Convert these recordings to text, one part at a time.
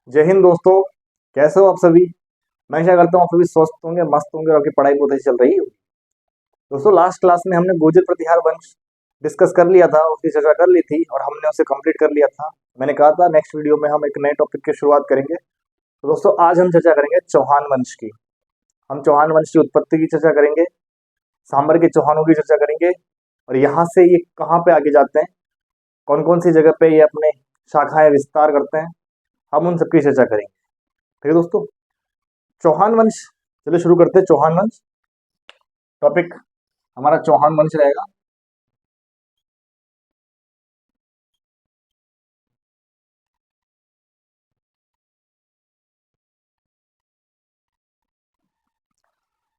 जय हिंद दोस्तों। कैसे हो आप सभी। मैं आशा करता हूँ आप सभी स्वस्थ होंगे, मस्त होंगे और आपकी पढ़ाई बहुत अच्छी चल रही होगी। दोस्तों लास्ट क्लास में हमने गुर्जर प्रतिहार वंश डिस्कस कर लिया था, उसकी चर्चा कर ली थी और हमने उसे कंप्लीट कर लिया था। मैंने कहा था नेक्स्ट वीडियो में हम एक नए टॉपिक की शुरुआत करेंगे। तो दोस्तों आज हम चर्चा करेंगे चौहान वंश की। हम चौहान वंश की उत्पत्ति की चर्चा करेंगे, सांबर के चौहानों की चर्चा करेंगे और यहाँ से ये कहाँ पे आगे जाते हैं, कौन कौन सी जगह पे ये अपने शाखाएं विस्तार करते हैं, हम उन सबकी चर्चा करेंगे। ठीक है दोस्तों, चौहान वंश, चलिए शुरू करते हैं। चौहान वंश टॉपिक हमारा चौहान वंश रहेगा।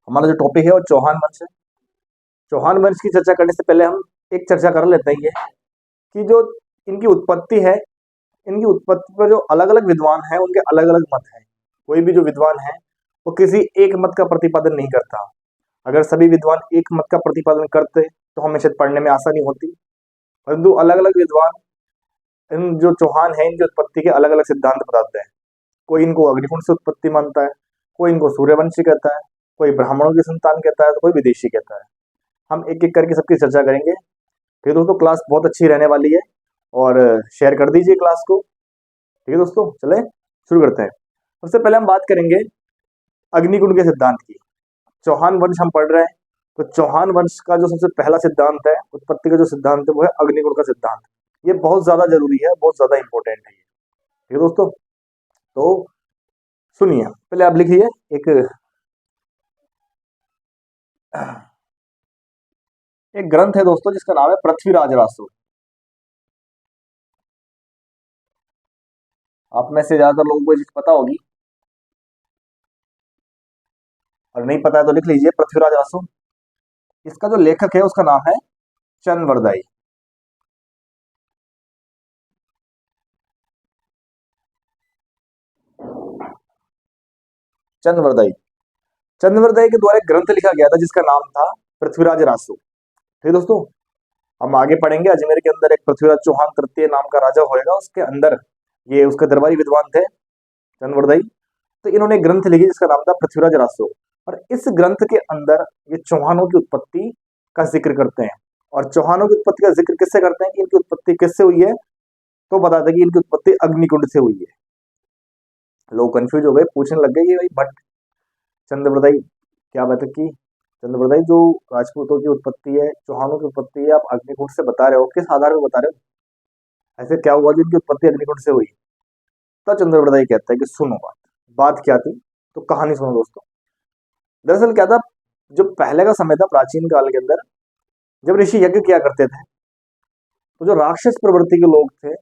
हमारा जो टॉपिक है वो चौहान वंश है। चौहान वंश की चर्चा करने से पहले हम एक चर्चा कर लेते हैं ये कि जो इनकी उत्पत्ति है, इनकी उत्पत्ति पर जो अलग अलग विद्वान हैं उनके अलग अलग मत हैं। कोई भी जो विद्वान है वो किसी एक मत का प्रतिपादन नहीं करता। अगर सभी विद्वान एक मत का प्रतिपादन करते तो हमें शायद पढ़ने में आसानी होती, परंतु अलग अलग विद्वान इन जो चौहान है इनकी उत्पत्ति के अलग अलग सिद्धांत बताते हैं। कोई इनको अग्निकुंड से उत्पत्ति मानता है, कोई इनको सूर्यवंशी कहता है, कोई ब्राह्मणों की संतान कहता है, तो कोई विदेशी कहता है। हम एक एक करके सबकी चर्चा करेंगे। फिर दोस्तों क्लास बहुत अच्छी रहने वाली है और शेयर कर दीजिए क्लास को। ठीक है दोस्तों, चले शुरू करते हैं। सबसे पहले हम बात करेंगे अग्निकुंड के सिद्धांत की। चौहान वंश हम पढ़ रहे हैं, तो चौहान वंश का जो सबसे पहला सिद्धांत है, उत्पत्ति का जो सिद्धांत है वो है अग्निकुंड का सिद्धांत। ये बहुत ज्यादा जरूरी है, बहुत ज्यादा इंपॉर्टेंट है। ठीक है दोस्तों, तो सुनिए, पहले आप लिखिए एक ग्रंथ है दोस्तों जिसका नाम है पृथ्वीराज रासो। आप में से ज्यादातर लोगों को ये चीज पता होगी, और नहीं पता है तो लिख लीजिए पृथ्वीराज रासो। इसका जो लेखक है उसका नाम है चंद्रवरदाई। चंद्रवरदाई, चंद्रवरदाई के द्वारा एक ग्रंथ लिखा गया था जिसका नाम था पृथ्वीराज रासो। ठीक है दोस्तों, हम आगे पढ़ेंगे। अजमेर के अंदर एक पृथ्वीराज चौहान तृतीय नाम का राजा होएगा, उसके अंदर ये उसके दरबारी विद्वान थे चंद्रवरदाई। तो इन्होंने एक ग्रंथ लिखी जिसका नाम था पृथ्वीराज रासो, और इस ग्रंथ के अंदर ये चौहानों की उत्पत्ति का जिक्र करते हैं। और चौहानों की उत्पत्ति का जिक्र किससे करते हैं कि इनकी उत्पत्ति किससे हुई है, तो बताते हैं कि इनकी उत्पत्ति अग्निकुंड से हुई है। लोग कंफ्यूज हो गए, पूछने लग गए कि भाई भट्ट चंद्रवरदाई क्या बात है कि चंद्रवरदाई जो राजपूतों की उत्पत्ति है, चौहानों की उत्पत्ति है, आप अग्निकुंड से बता रहे हो, किस आधार पर बता रहे हो, ऐसे क्या हुआ जो इनकी उत्पत्ति अग्निकुंड से हुई। तब चंद्रवरदाई कहता है कि सुनो बात, बात क्या थी, तो कहानी सुनो दोस्तों। दरअसल क्या था, जो पहले का समय था प्राचीन काल के अंदर, जब ऋषि यज्ञ किया करते थे, तो जो राक्षस प्रवृत्ति के लोग थे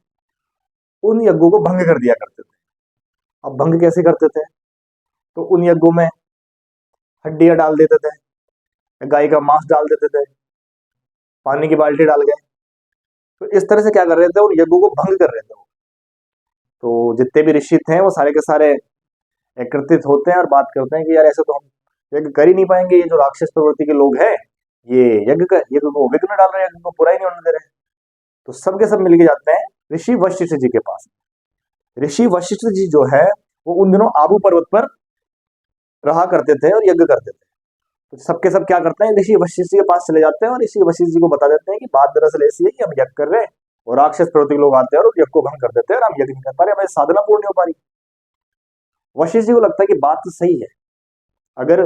उन यज्ञों को भंग कर दिया करते थे। अब भंग कैसे करते थे, तो उन यज्ञों में हड्डियां डाल देते थे, गाय का मांस डाल देते थे, पानी की बाल्टी डाल गए। तो इस तरह से क्या कर रहे थे, उन यज्ञों को भंग कर रहे थे वो। तो जितने भी ऋषि थे वो सारे के सारे एकत्रित होते हैं और बात करते हैं कि यार ऐसे तो हम यज्ञ कर ही नहीं पाएंगे, ये जो राक्षस प्रवृत्ति के लोग हैं ये ये तो विघ्न डाल रहे हैं, यज्ञ को पूरा ही नहीं होने दे रहे हैं। तो सब के सब मिलके जाते हैं ऋषि वशिष्ठ जी के पास। ऋषि वशिष्ठ जी जो है वो उन दिनों आबू पर्वत पर रहा करते थे और यज्ञ करते थे। तो सबके सब क्या करते हैं, ऋषि वशिष्ठ जी के पास चले जाते हैं और ऋषि वशिष्ठ जी को बता देते हैं कि बात दरअसल ऐसी है कि हम यज्ञ कर रहे हैं और राक्षस प्रवृत्ति के लोग आते हैं और यज्ञ को भंग कर देते हैं और हम यज्ञ नहीं कर पा रहे, हमारी साधना पूर्ण नहीं हो पा रही। वशिष्ठ जी को लगता है कि बात तो सही है, अगर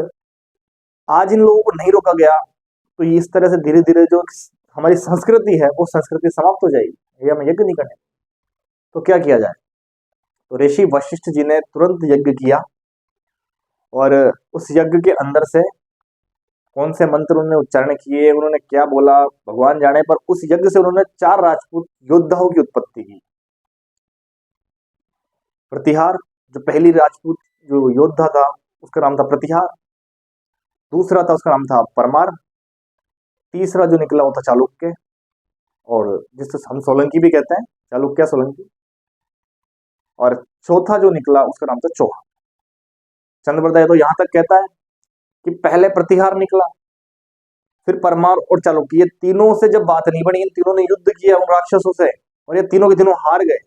आज इन लोगों को नहीं रोका गया तो ये इस तरह से धीरे धीरे जो हमारी संस्कृति है वो संस्कृति समाप्त हो जाएगी, ये हम यज्ञ नहीं करने। तो क्या किया जाए, तो ऋषि वशिष्ठ जी ने तुरंत यज्ञ किया और उस यज्ञ के अंदर से कौन से मंत्र उन्होंने उच्चारण किए, उन्होंने क्या बोला भगवान जाने, पर उस यज्ञ से उन्होंने 4 राजपूत योद्धाओं की उत्पत्ति की। प्रतिहार, जो पहली राजपूत जो योद्धा था उसका नाम था प्रतिहार, दूसरा था उसका नाम था परमार, तीसरा जो निकला वो था चालुक्य, और जिससे हम सोलंकी भी कहते हैं, चालुक्य सोलंकी, और चौथा जो निकला उसका नाम था चौहान। चंद्रवरदाय तो यहां तक कहता है कि पहले प्रतिहार निकला, फिर परमार और चालुक्य, ये तीनों से जब बात नहीं बनी, इन तीनों ने युद्ध किया उन राक्षसों से और ये तीनों के तीनों हार गए।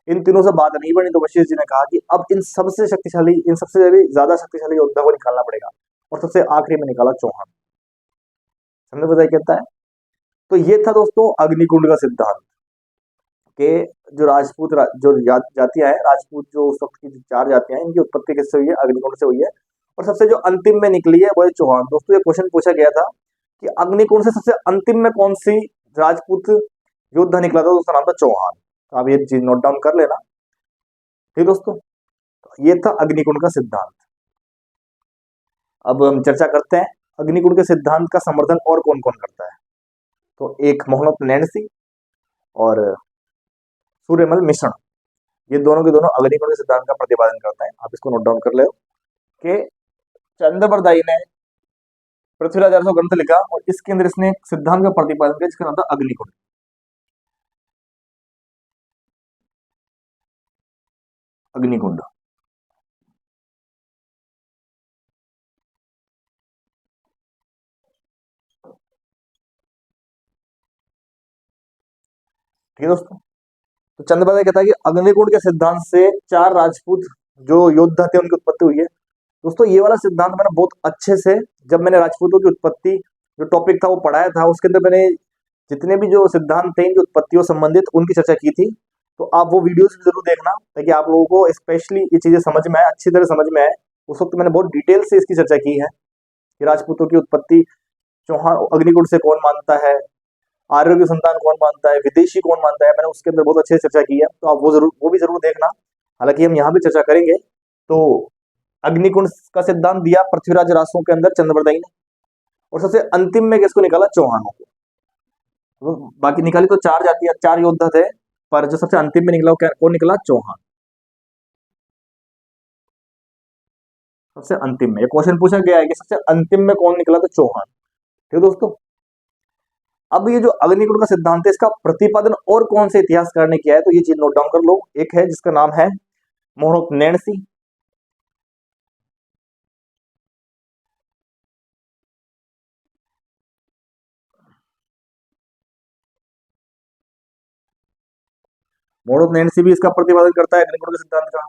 इन तीनों से बात नहीं बनी तो वशिष्ठ जी ने कहा कि अब इन सबसे भी ज्यादा शक्तिशाली योद्धा को निकालना पड़ेगा, और सबसे आखिरी में निकाला चौहान। समझ बताइए कहता है। तो ये था दोस्तों अग्निकुंड का सिद्धांत के जो जातियां हैं, राजपूत जो उस वक्त की चार जातियां हैं, इनकी उत्पत्ति किससे हुई है? अग्निकुंड से हुई है। और सबसे जो अंतिम में निकली है वो है चौहान। दोस्तों ये क्वेश्चन पूछा गया था कि अग्निकुंड से सबसे अंतिम में कौन सी राजपूत योद्धा निकला था, तो उसका नाम था चौहान। तो आप ये चीज नोट डाउन कर लेना। ठीक दोस्तों, ये था अग्निकुंड का सिद्धांत। अब हम चर्चा करते हैं अग्निकुंड के सिद्धांत का समर्थन और कौन कौन करता है। तो एक मोहम्मद नैणसी और सूर्यमल मिश्र, ये दोनों के दोनों अग्निकुंड के सिद्धांत का प्रतिपादन करते हैं। आप इसको नोट डाउन कर ले कि चंद्रबरदाई ने पृथ्वीराज राजो ग्रंथ लिखा और इसके अंदर इसने एक सिद्धांत का प्रतिपादन किया जिसका नाम था अग्निकुंड। अग्निकुंड ठीक है दोस्तों। तो चंद्रबरदाई कहता है कि अग्निकुंड के सिद्धांत से चार राजपूत जो योद्धा थे उनकी उत्पत्ति हुई है। दोस्तों ये वाला सिद्धांत मैंने बहुत अच्छे से, जब मैंने राजपूतों की उत्पत्ति जो टॉपिक था वो पढ़ाया था, उसके अंदर मैंने जितने भी जो सिद्धांत थे इनकी उत्पत्तियों संबंधित उनकी चर्चा की थी। तो आप वो वीडियोस भी जरूर देखना ताकि आप लोगों को स्पेशली ये चीजें समझ में आए, अच्छी तरह समझ में आए। उस वक्त मैंने बहुत डिटेल से इसकी चर्चा की है कि राजपूतों की उत्पत्ति चौहान अग्निकुंड से कौन मानता है, आर्यों की संतान कौन मानता है, विदेशी कौन मानता है, मैंने उसके अंदर बहुत अच्छे से चर्चा की है। तो आप वो भी जरूर देखना। हालांकि हम यहाँ भी चर्चा करेंगे। तो अग्निकुंड का सिद्धांत दिया पृथ्वीराज रासों के अंदर चंद्रबरदाई ने, और सबसे अंतिम में किसको निकाला? चौहानों को। तो बाकी निकाली तो चार जातियां, चार योद्धा थे, पर जो सबसे अंतिम में निकला वो कौन निकला? चौहान। सबसे अंतिम में ये क्वेश्चन पूछा गया है कि सबसे अंतिम में कौन निकला? तो चौहान। ठीक है दोस्तों। अब ये जो अग्निकुंड का सिद्धांत है इसका प्रतिपादन और कौन से इतिहासकार ने किया है, तो ये चीज नोट डाउन कर लो। एक है जिसका नाम है मोहम्मद नैणसी, मोहम्मद नैणसी भी इसका प्रतिपादन करता है अग्निकुंड के सिद्धांत का।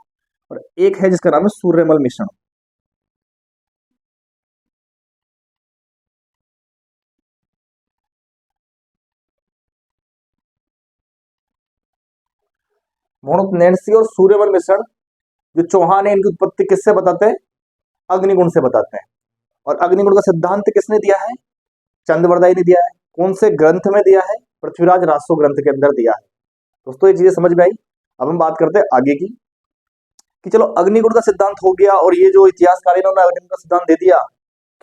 और एक है जिसका नाम है सूर्यमल मिश्र। मोहम्मद नैणसी और सूर्यमल मिश्र जो चौहान है, इनकी उत्पत्ति किससे बताते हैं? अग्निकुंड से बताते हैं। और अग्निकुंड का सिद्धांत किसने दिया है? चंद्रबरदाई ने दिया है। कौन से ग्रंथ में दिया है? पृथ्वीराज रासो ग्रंथ के अंदर दिया है। दोस्तों ये चीजें समझ में आई। अब हम बात करते हैं आगे की कि चलो अग्निकुंड का सिद्धांत हो गया और ये जो इतिहासकार इन्होंने अग्निकुंड का सिद्धांत दे दिया,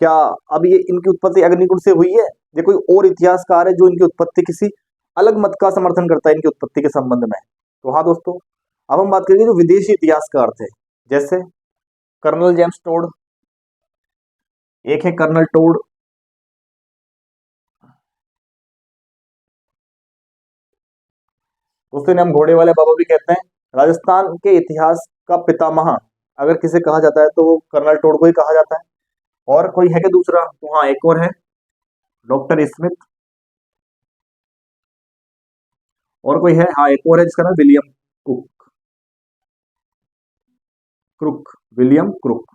क्या अब ये इनकी उत्पत्ति अग्निकुंड से हुई है? ये कोई और इतिहासकार है जो इनकी उत्पत्ति किसी अलग मत का समर्थन करता है इनकी उत्पत्ति के संबंध में? तो हाँ दोस्तों, अब हम बात करेंगे जो विदेशी इतिहासकार थे, जैसे कर्नल जेम्स टोड, एक है कर्नल टोड, दोस्तों इन्हें हम घोड़े वाले बाबा भी कहते हैं। राजस्थान के इतिहास का पितामह अगर किसे कहा जाता है तो वो कर्नल टोड को ही कहा जाता है। और कोई है क्या दूसरा? तो हाँ एक और है, डॉक्टर स्मिथ। और कोई है? हाँ एक और है जिसका नाम William Cook, Crook, William Crook.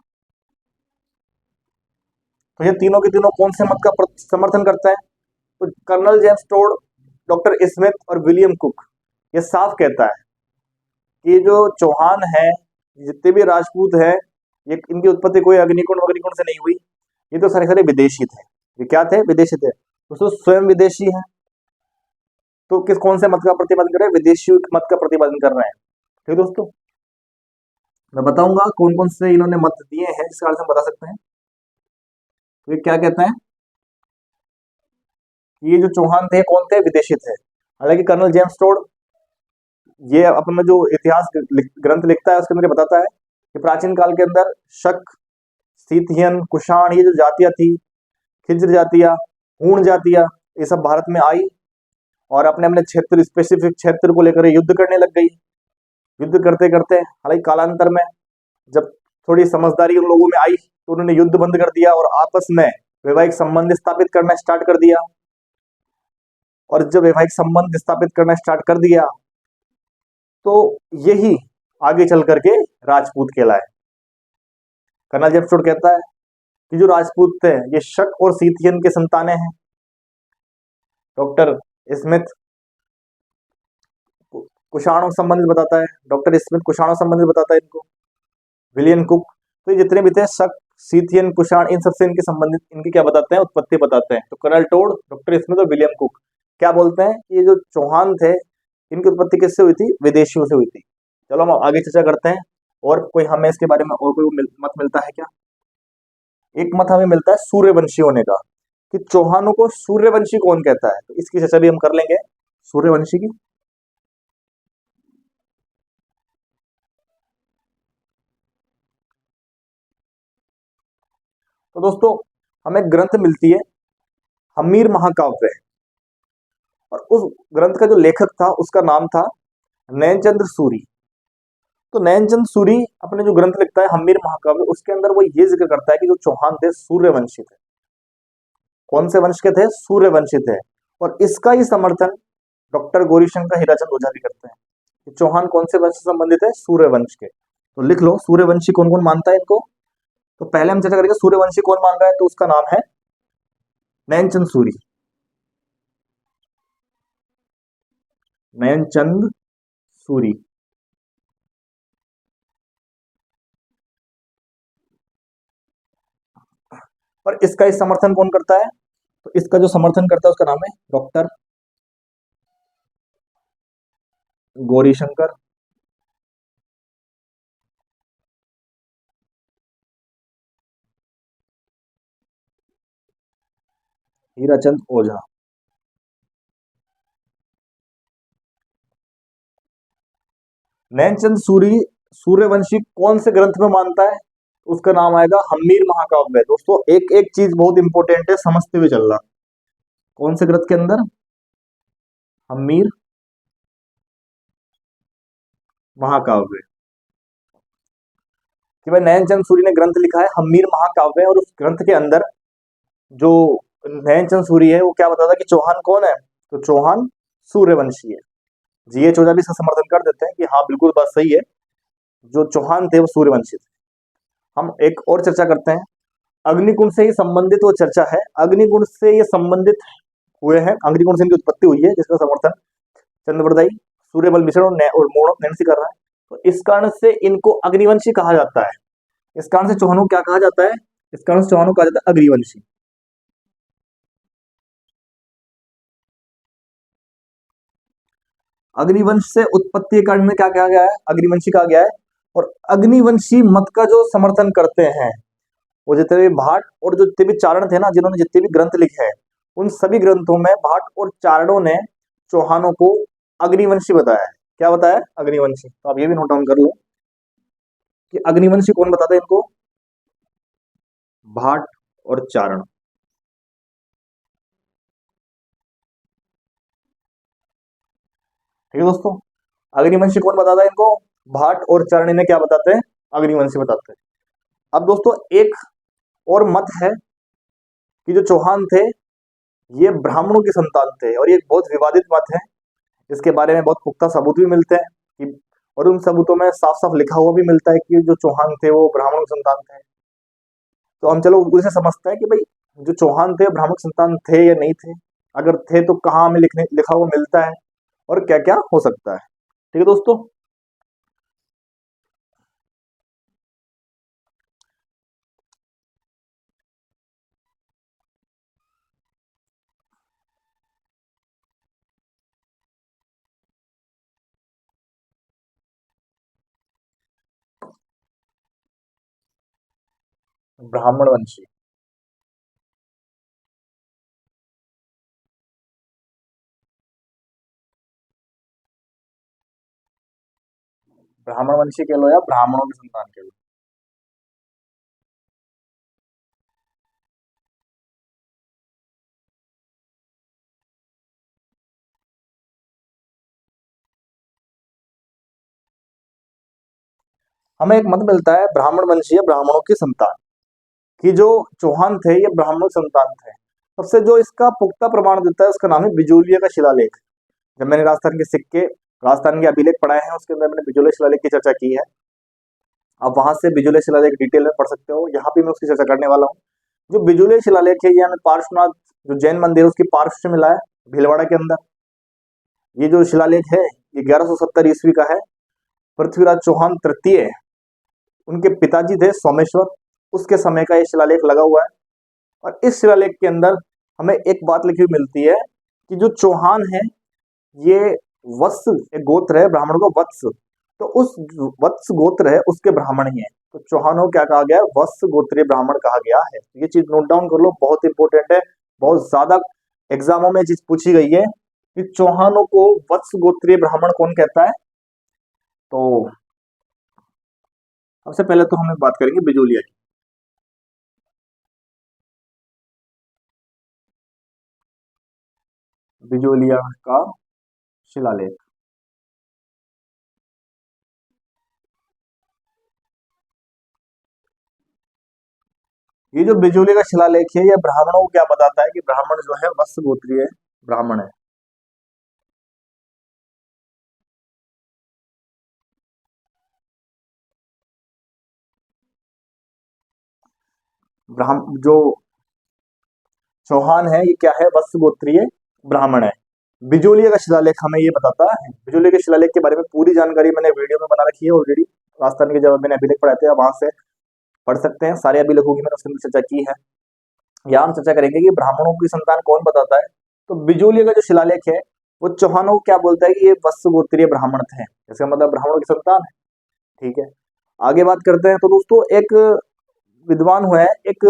तो ये तीनों के तीनों कौन से मत का समर्थन करता है? तो colonel James Tod, doctor Smith और विलियम कुक ये साफ कहता है कि जो चौहान है, जितने भी राजपूत हैं, ये इनकी उत्पत्ति कोई अग्निकुंड अग्निकुंड से नहीं हुई। ये तो सारे सारे विदेशी थे। ये क्या थे? विदेशी थे। दोस्तों स्वयं विदेशी हैं तो किस कौन से मत का प्रतिपादन कर रहे हैं? विदेशी मत का प्रतिपादन कर रहे हैं। ठीक दोस्तों, मैं बताऊंगा कौन कौन से इन्होंने मत दिए हैं जिसके बारे में हम बता सकते हैं। तो ये क्या कहते हैं कि ये जो चौहान थे कौन थे? विदेशी थे। हालांकि कर्नल जेम्स टोड ये अपना जो इतिहास ग्रंथ लिखता है उसके अंदर बताता है कि प्राचीन काल के अंदर शक, सीथियन, कुषाण, ये जो जातियां थी, खिज्र जातियां, हूण जातियां, ये सब भारत में आई और अपने अपने क्षेत्र, स्पेसिफिक क्षेत्र को लेकर युद्ध करने लग गई। युद्ध करते करते हालांकि कालांतर में जब थोड़ी समझदारी उन लोगों में आई तो उन्होंने युद्ध बंद कर दिया और आपस में वैवाहिक संबंध स्थापित करना स्टार्ट कर दिया। और जब वैवाहिक संबंध स्थापित करना स्टार्ट कर दिया तो यही आगे चल करके राजपूत कहलाए। कर्नल जेम्स कहता है कि जो राजपूत थे ये शक और सीथियन के संतानें हैं। डॉक्टर स्मिथ कुषाणों संबंधित बताता है, डॉक्टर स्मिथ कुषाणों संबंधित बताता है इनको। विलियम कुक, तो ये जितने भी थे शक, सीथियन, कुषाण, इन सबसे इनके संबंधित इनकी क्या बताते हैं, उत्पत्ति बताते हैं। तो कर्नल टोड, डॉक्टर स्मिथ और विलियम कुक क्या बोलते हैं कि ये जो चौहान थे इनकी उत्पत्ति किससे हुई थी, विदेशियों से हुई थी। चलो हम आगे चर्चा करते हैं। और कोई हमें इसके बारे में और कोई मत मिलता है क्या? एक मत हमें मिलता है सूर्यवंशी होने का, कि चौहानों को सूर्यवंशी कौन कहता है, तो इसकी चर्चा भी हम कर लेंगे सूर्यवंशी की। तो दोस्तों हमें ग्रंथ मिलती है हम्मीर महाकाव्य, और उस ग्रंथ का जो लेखक था उसका नाम था नैनचंद्र सूरी। तो नैनचंद्र सूरी अपने जो ग्रंथ लिखता है हम्मीर महाकाव्य, उसके अंदर वो ये जिक्र करता है कि जो चौहान थे सूर्यवंशी थे। कौन से वंश के थे? सूर्यवंशी थे। और इसका ही समर्थन डॉक्टर गौरीशंकर हीराचंद ओझा भी करते हैं कि चौहान कौन से वंश से संबंधित है? सूर्यवंश के। तो लिख लो सूर्यवंशी कौन कौन मानता है इनको। तो पहले हम चर्चा करेंगे सूर्यवंशी कौन मान रहा है, तो उसका नाम है नैनचंद सूरी। नैनचंद सूरी। और इसका इस समर्थन कौन करता है? तो इसका जो समर्थन करता है उसका नाम है डॉक्टर गौरीशंकर हीराचंद ओझा। नैनचंद सूरी सूर्यवंशी कौन से ग्रंथ में मानता है? उसका नाम आएगा हम्मीर महाकाव्य। दोस्तों एक एक चीज बहुत इंपॉर्टेंट है, समझते हुए चलना। कौन से ग्रंथ के अंदर? हम्मीर महाकाव्य। कि भाई नैनचंद सूरी ने ग्रंथ लिखा है हम्मीर महाकाव्य, और उस ग्रंथ के अंदर जो नैनचंद सूरी है वो क्या बताता है कि चौहान कौन है? तो चौहान सूर्यवंशी है। जीएच ओझा भी इसका समर्थन कर देते हैं कि हाँ बिल्कुल बात सही है, जो चौहान थे वो सूर्यवंशी थे। हम एक और चर्चा करते हैं, अग्निकुंड से ही संबंधित वो चर्चा है। अग्निकुंड से ये संबंधित हुए हैं, अग्निकुंड से इनकी उत्पत्ति हुई है, जिसका समर्थन चंद्रवरदाई, सूर्यबल मिश्र और मोड़ नैन्सी कर रहा है। तो इस कारण से इनको अग्निवंशी कहा जाता है। इस कारण से चौहानों को क्या कहा जाता है? इस कारण से चौहानों को कहा जाता है अग्निवंशी। अग्निवंश से उत्पत्ति के कारण में क्या कहा गया है? अग्निवंशी कहा गया है। और अग्निवंशी मत का जो समर्थन करते हैं वो जितने भी भाट और जो जितने भी चारण थे ना, जिन्होंने जितने भी ग्रंथ लिखे हैं, उन सभी ग्रंथों में भाट और चारणों ने चौहानों को अग्निवंशी बताया है। क्या बताया? अग्निवंशी। तो आप ये भी नोट डाउन कर लो कि अग्निवंशी कौन बताता है इनको? भाट और चारण। ठीक है दोस्तों, अग्निवंशी कौन बताता है इनको? भाट और चारण इन्हें क्या बताते हैं? अग्निवंशी बताते हैं। अब दोस्तों एक और मत है कि जो चौहान थे ये ब्राह्मणों की संतान थे, और ये एक बहुत विवादित मत है। इसके बारे में बहुत पुख्ता सबूत भी मिलते हैं कि, और उन सबूतों में साफ साफ लिखा हुआ भी मिलता है कि जो चौहान थे वो ब्राह्मणों की संतान थे। तो हम चलो उसे समझते हैं कि भाई जो चौहान थे ब्राह्मण की संतान थे या नहीं थे, अगर थे तो कहाँ हमें लिखा हुआ मिलता है, और क्या क्या हो सकता है। ठीक है दोस्तों, ब्राह्मण वंशी। ब्राह्मण वंशी कह लो या ब्राह्मणों की संतान कह लो। हमें एक मत मिलता है ब्राह्मण वंशी है ब्राह्मणों की संतान, कि जो चौहान थे ये ब्राह्मणों की संतान थे। सबसे जो इसका पुख्ता प्रमाण देता है उसका नाम है बिजोलिया का शिलालेख। जब मैंने राजस्थान के सिक्के राजस्थान के अभिलेख पढ़ाए हैं, उसके अंदर मैंने बिजोले शिलालेख की चर्चा की है। आप वहां से बिजोले शिलालेख डिटेल में पढ़ सकते हो। यहाँ भी मैं उसकी चर्चा करने वाला हूँ। जो बिजोले शिलालेख है ये हमें पार्श्वनाथ जो जैन मंदिर है उसकी पार्श्व से मिला है, भीलवाड़ा के अंदर। ये जो शिलालेख है ये 1170 ईस्वी का है। पृथ्वीराज चौहान तृतीय उनके पिताजी थे सोमेश्वर, उसके समय का ये शिलालेख लगा हुआ है। और इस शिलालेख के अंदर हमें एक बात लिखी हुई मिलती है कि जो चौहान है ये वत्स एक गोत्र है, ब्राह्मण को वत्स, तो उस वत्स गोत्र है उसके ब्राह्मण ही है, तो चौहानों क्या कहा गया है, वत्स गोत्रीय ब्राह्मण कहा गया है। ये चीज नोट डाउन कर लो, बहुत इंपॉर्टेंट है, बहुत ज्यादा एग्जामों में चीज पूछी गई है कि चौहानों को वत्स गोत्रीय ब्राह्मण कौन कहता है। तो सबसे पहले तो हम बात करेंगे बिजोलिया की। बिजोलिया का शिलालेख। ये जो बिजोलिया का शिलालेख है ये ब्राह्मणों को क्या बताता है कि ब्राह्मण जो है वत्स गोत्रीय ब्राह्मण है। ब्राह्मण जो चौहान है ये क्या है, वत्स गोत्रीय ब्राह्मण है। बिजोलिया का शिलालेख हमें ये बताता है। बिजोलिया के शिलालेख के बारे में पूरी जानकारी मैंने वीडियो में बना रखी है ऑलरेडी। राजस्थान के जब मैंने अभिलेख पढ़ाए थे, आप वहां से पढ़ सकते हैं, सारे अभिलेखों की मैंने उसके अंदर चर्चा की है। यहाँ हम चर्चा करेंगे कि ब्राह्मणों की संतान कौन बताता है। तो बिजोलिया का जो शिलालेख है वो चौहानों को क्या बोलता है कि ये वत्स गोत्रीय ब्राह्मण थे, इसका मतलब ब्राह्मणों की संतान है। ठीक है, आगे बात करते हैं। तो दोस्तों एक विद्वान हुआ है, एक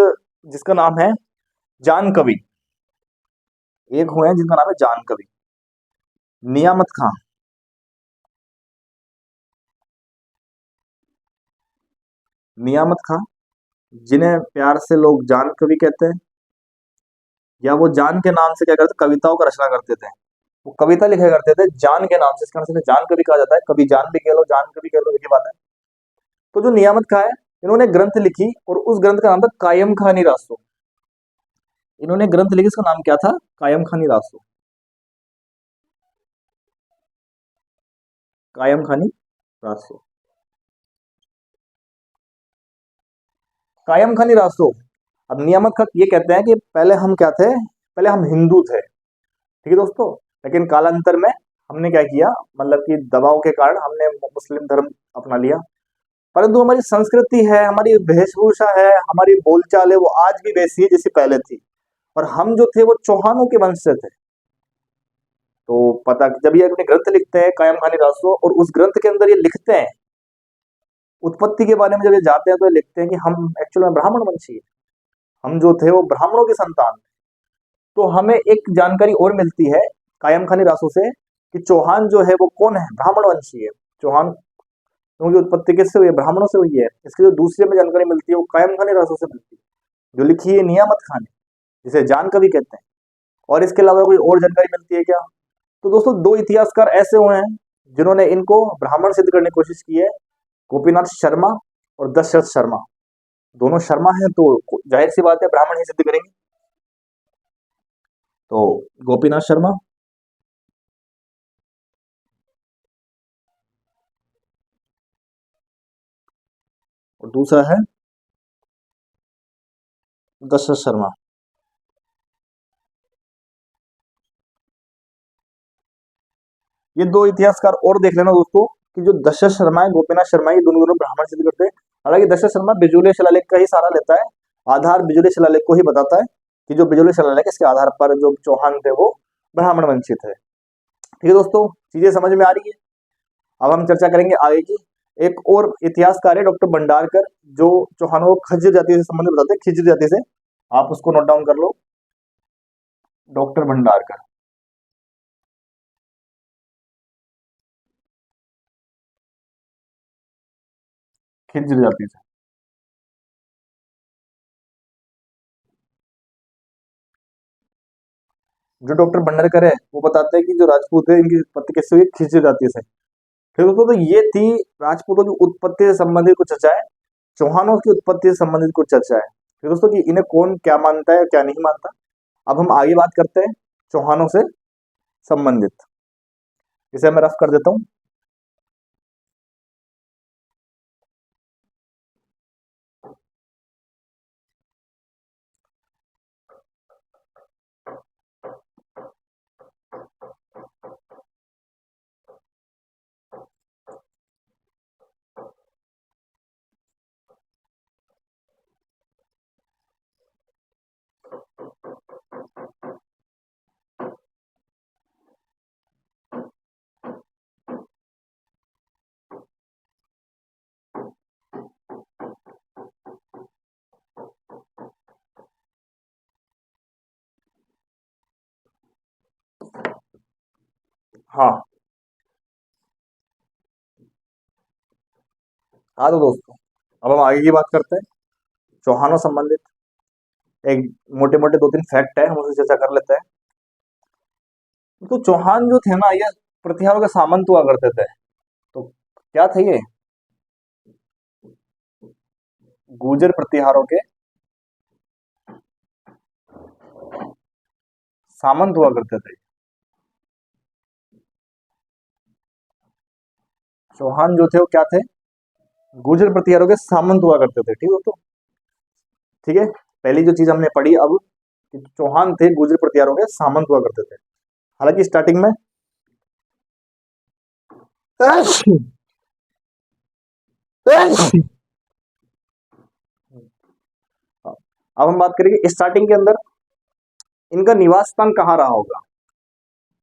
जिसका नाम है जान कवि, एक हुए हैं जिनका नाम है जान कवि, नियामत खां। नियामत खां जिन्हें प्यार से लोग जान कवि कहते हैं, या वो जान के नाम से क्या करते, कविताओं का रचना करते थे। वो कविता लिखा करते थे जान के नाम से, इसका नाम से जान कवि कहा जाता है। कभी जान भी कह लो, जान कवि कह लो, एक ही बात है। तो जो नियामत खां है इन्होंने ग्रंथ लिखी और उस ग्रंथ का नाम था कायम खानी रासो। इन्होंने ग्रंथ लिखी, इसका नाम क्या था, कायम खानी रासो। कायम खानी रासो, कायम खानी रासो। अब नियामत खां ये कहते हैं कि पहले हम क्या थे, पहले हम हिंदू थे, ठीक है दोस्तों, लेकिन कालांतर में हमने क्या किया, मतलब कि दबाव के कारण हमने मुस्लिम धर्म अपना लिया। परंतु हमारी संस्कृति है, हमारी वेशभूषा है, हमारी बोलचाल है, वो आज भी वैसी है जैसी पहले थी। और हम जो थे वो चौहानों के वंश से थे। तो पता जब ये अपने ग्रंथ लिखते हैं कायम खानी रासो, और उस ग्रंथ के अंदर ये लिखते हैं उत्पत्ति के बारे में, जब ये जाते हैं तो ये लिखते हैं कि हम एक्चुअल में ब्राह्मण वंशी है, हम जो थे वो ब्राह्मणों की संतान। तो हमें एक जानकारी और मिलती है कायम खानी रासो से कि चौहान जो है वो कौन है, ब्राह्मण वंशी है। चौहान की उत्पत्ति किससे हुई है, ब्राह्मणों से हुई है। इसकी जो दूसरी हमें जानकारी मिलती है वो कायम खानी रासो से मिलती है, जो लिखी है नियामत खान ने, जिसे जान कवि कहते हैं। और इसके अलावा कोई और जानकारी मिलती है क्या। तो दोस्तों दो इतिहासकार ऐसे हुए हैं जिन्होंने इनको ब्राह्मण सिद्ध करने की कोशिश की है, गोपीनाथ शर्मा और दशरथ शर्मा। दोनों शर्मा हैं तो जाहिर सी बात है ब्राह्मण ही सिद्ध करेंगे। तो गोपीनाथ शर्मा और दूसरा है दशरथ शर्मा। ये दो इतिहासकार और देख लेना दोस्तों कि जो दशरथ शर्मा है, गोपीनाथ शर्मा है, ये दोनों दोनों ब्राह्मण सिद्ध करते हैं। हालांकि दशरथ शर्मा बिजोलिया शिलालेख का ही सहारा लेता है, आधार बिजोलिया शिलालेख को ही बताता है कि जो बिजोलिया शिलालेख इसके आधार पर जो चौहान थे वो ब्राह्मण वंशित है। ठीक है दोस्तों, चीजें समझ में आ रही है। अब हम चर्चा करेंगे आगे की। एक और इतिहासकार है डॉक्टर भंडारकर, जो चौहानों को खज्जर जाति से संबंधित बताते हैं, खिज्र जाति से। आप उसको नोट डाउन कर लो, डॉक्टर भंडारकर, खिज्र जाति से। जो डॉक्टर भंडारकर है वो बताते हैं कि जो राजपूत है इनकी उत्पत्ति कैसे हुई, खिज्र जाति से। फिर दोस्तों तो ये थी राजपूतों की उत्पत्ति से संबंधित कुछ चर्चा है, चौहानों की उत्पत्ति से संबंधित कुछ चर्चा है। फिर दोस्तों कि इन्हें कौन क्या मानता है क्या नहीं मानता। अब हम आगे बात करते हैं चौहानों से संबंधित। इसे मैं रफ कर देता हूं। हाँ हाँ, तो दोस्तों अब हम आगे की बात करते हैं। चौहानों संबंधित एक मोटे मोटे दो तीन फैक्ट है, हम उसे चर्चा कर लेते हैं। तो चौहान जो थे ना, ये प्रतिहारों के सामंत हुआ करते थे। तो क्या थे ये? गुर्जर प्रतिहारों के सामंत हुआ करते थे। चौहान जो थे वो क्या थे? गुर्जर प्रतिहारों के सामंत हुआ करते थे। ठीक है दोस्तों, ठीक है। पहली जो चीज हमने पढ़ी अब, कि चौहान थे गुर्जर प्रतिहारों के सामंत हुआ करते थे। हालांकि स्टार्टिंग में अब हम बात करेंगे स्टार्टिंग के अंदर इनका निवास स्थान कहाँ रहा होगा,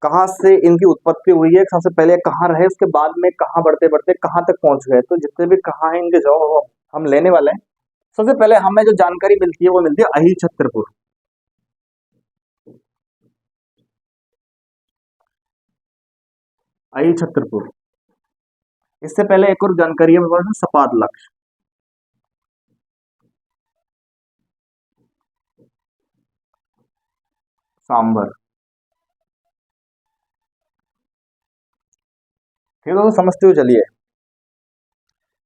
कहाँ से इनकी उत्पत्ति हुई है, सबसे पहले कहाँ रहे, उसके बाद में कहाँ बढ़ते बढ़ते कहाँ तक पहुंच गए। तो जितने भी कहाँ है इनके जवाब हम लेने वाले हैं। सबसे पहले हमें जो जानकारी मिलती है वो मिलती है अहिल छत्रपुर। अहिल छत्रपुर। इससे पहले एक और जानकारी है मेरे पास, सपाद लक्ष्य, सांबर। ठीक है, तो समझते हुए चलिए।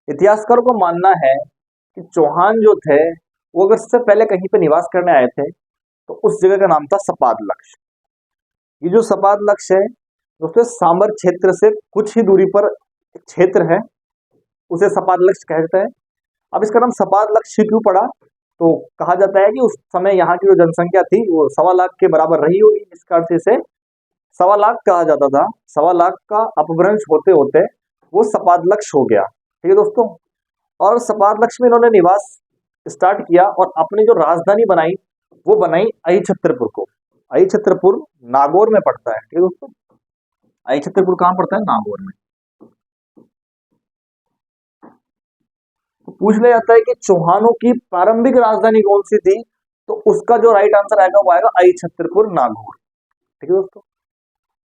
इतिहासकारों को मानना है कि चौहान जो थे वो अगर सबसे पहले कहीं पे निवास करने आए थे तो उस जगह का नाम था सपाद लक्ष्य। ये जो सपाद लक्ष्य है दोस्तों, सांबर क्षेत्र से कुछ ही दूरी पर एक क्षेत्र है, उसे सपाद लक्ष्य कहते हैं। अब इसका नाम सपाद लक्ष्य क्यों पड़ा? तो कहा जाता है कि उस समय यहाँ की जो जनसंख्या थी वो 1.25 लाख के बराबर रही होगी, इस कारण से इसे 1.25 लाख कहा जाता था। 1.25 लाख का अपभ्रंश होते होते वो सपाद लक्ष्य हो गया। ठीक है दोस्तों, और सपाद लक्ष्य में इन्होंने निवास स्टार्ट किया और अपनी जो राजधानी बनाई वो बनाई अहि छत्रपुर को। अहि छत्रपुर नागौर में पड़ता है। ठीक है दोस्तों, अहि छत्रपुर कहाँ पड़ता है? नागौर में। तो पूछ लिया जाता है कि चौहानों की प्रारंभिक राजधानी कौन सी थी, तो उसका जो राइट आंसर आएगा वो आएगा अहि छत्रपुर नागौर। ठीक है दोस्तों,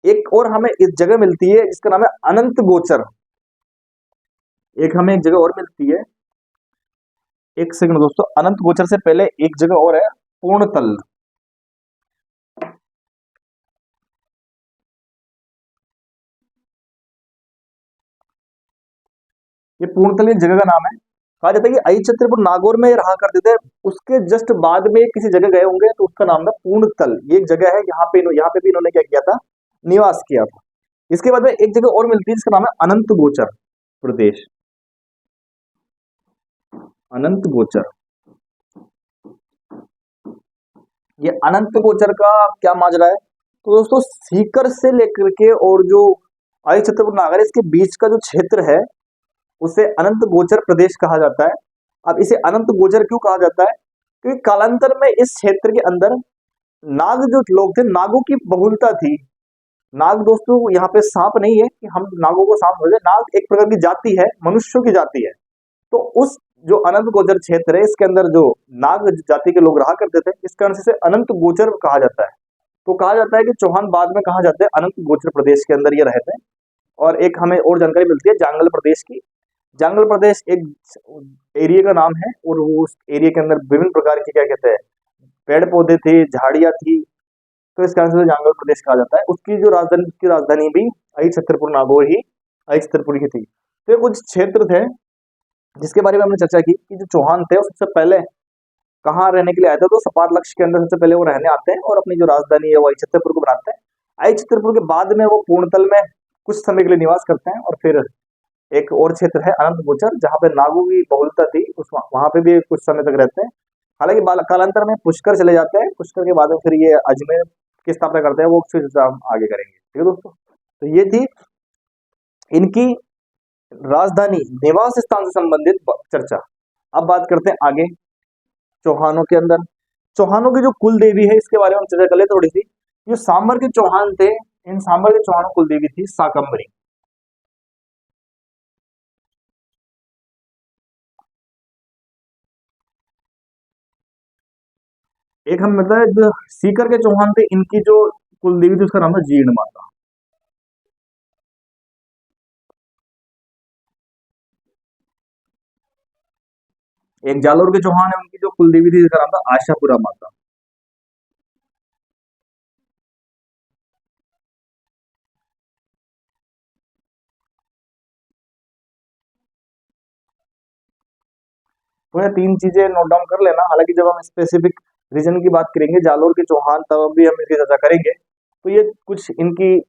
एक और हमें इस जगह मिलती है जिसका नाम है अनंत गोचर। एक हमें एक जगह और मिलती है, एक सेकंड दोस्तों, अनंत गोचर से पहले एक जगह और है, पूर्णतल। ये पूर्णतल एक जगह का नाम है। कहा जाता है कि अहि छत्रपुर नागौर में रहा करते थे, उसके जस्ट बाद में किसी जगह गए होंगे तो उसका नाम था पूर्णतल। ये एक जगह है, यहाँ पे भी इन्होंने क्या किया था? निवास किया था। इसके बाद में एक जगह और मिलती है जिसका नाम है अनंत गोचर प्रदेश। अनंत गोचर, ये अनंत गोचर का क्या माजरा है? तो दोस्तों सीकर से लेकर के और जो अहि छत्रपुर नागर इसके बीच का जो क्षेत्र है उसे अनंत गोचर प्रदेश कहा जाता है। अब इसे अनंत गोचर क्यों कहा जाता है? क्योंकि कालांतर में इस क्षेत्र के अंदर नाग जो लोग थे, नागों की बहुलता थी। नाग दोस्तों यहाँ पे सांप नहीं है कि हम नागों को सांप बोले, नाग एक प्रकार की जाति है, मनुष्यों की जाति है। तो उस जो अनंत गोचर क्षेत्र है इसके अंदर जो नाग जाति के लोग रहा करते थे, इस कारण से अनंत गोचर कहा जाता है। तो कहा जाता है कि चौहान बाद में कहा जाते हैं अनंत गोचर प्रदेश के अंदर ये रहते हैं। और एक हमें और जानकारी मिलती है जांगल प्रदेश की। जांगल प्रदेश एक एरिया का नाम है और वो उस एरिया के अंदर विभिन्न प्रकार के क्या कहते हैं पेड़ पौधे थे, झाड़ियां थी, तो इस कारण से जांगल प्रदेश कहा जाता है। उसकी राजधानी भी अहि छत्रपुर नागौर ही अहि छत्रपुर की थी। तो ये कुछ क्षेत्र थे जिसके बारे में हमने चर्चा की कि जो चौहान थे वो सबसे पहले कहाँ रहने के लिए आए थे, तो सपाद लक्ष्य के अंदर सबसे पहले वो रहने आते हैं और अपनी जो राजधानी है वो अहि छत्रपुर को बनाते हैं। अहि छत्रपुर के बाद में वो पूर्णतल में कुछ समय के लिए निवास करते हैं, और फिर एक और क्षेत्र है अनंत गोचर, जहाँ पे नागों की बहुलता थी, उस वहां पे भी कुछ समय तक रहते हैं। हालांकि कालांतर में पुष्कर चले जाते हैं, पुष्कर के बाद में फिर ये अजमेर की स्थापना करते हैं, वो फिर हम आगे करेंगे। ठीक है दोस्तों, तो ये थी इनकी राजधानी निवास स्थान से संबंधित चर्चा। अब बात करते हैं आगे चौहानों के अंदर। चौहानों की जो कुल देवी है, इसके बारे में हम चर्चा कर ले थोड़ी सी। जो सांबर के चौहान थे, इन सांबर के चौहानों कुल देवी थी शाकंभरी। एक हम मतलब जो सीकर के चौहान थे, इनकी जो कुल देवी थी उसका नाम था जीर्ण माता। एक जालोर के चौहान है, उनकी जो कुल देवी थी उसका नाम था आशापुरा माता। तो ये तीन चीजें नोट डाउन कर लेना। हालांकि जब हम स्पेसिफिक रीजन की बात करेंगे जालोर के चौहान, तब भी हम इसकी चर्चा करेंगे। तो ये कुछ इनकी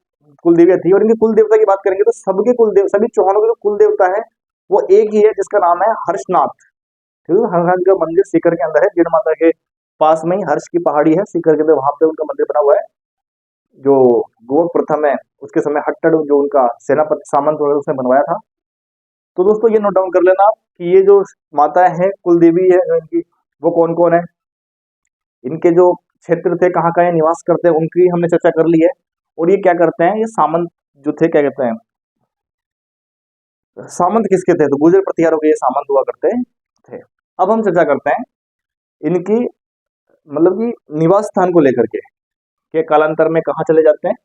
कुल देवियां थी, और इनकी कुल देवता की बात करेंगे तो सबके कुल देव सभी चौहानों के जो कुल देवता है वो एक ही है, जिसका नाम है हर्षनाथ। ठीक है, हर्षनाथ का मंदिर सीकर के अंदर है, जीर्ण माता के पास में ही हर्ष की पहाड़ी है सीकर के अंदर, वहां पे उनका मंदिर बना हुआ है। जो गोवर्क प्रथम है, उसके समय हट्टड़ जो उनका सेनापति सामंत हुआ उसने बनवाया था। तो दोस्तों ये नोट डाउन कर लेना आप कि ये जो माताएं हैं कुल देवी है जो इनकी, वो कौन कौन है, इनके जो क्षेत्र थे कहाँ कहाँ ये निवास करते हैं उनकी हमने चर्चा कर ली है। और ये क्या करते हैं, ये सामंत जो थे, क्या कहते हैं, सामंत किसके थे, तो गुर्जर प्रतिहारों के ये सामंत हुआ करते थे। अब हम चर्चा करते हैं इनकी मतलब कि निवास स्थान को लेकर के कालांतर में कहाँ चले जाते हैं,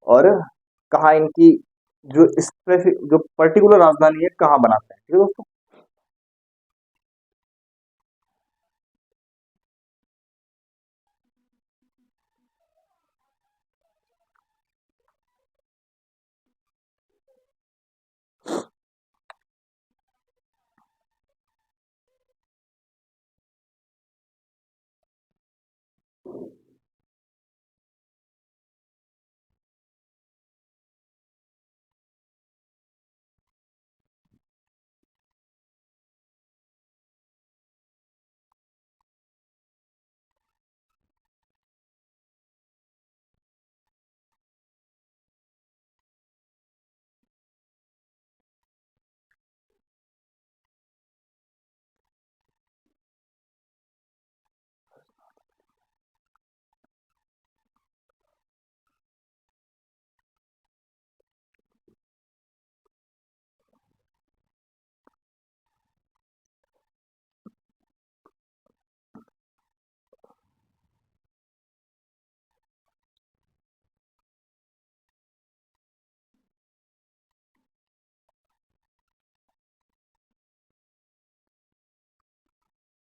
और कहाँ इनकी जो जो पर्टिकुलर राजधानी है कहाँ बनाते हैं। ठीक है दोस्तों,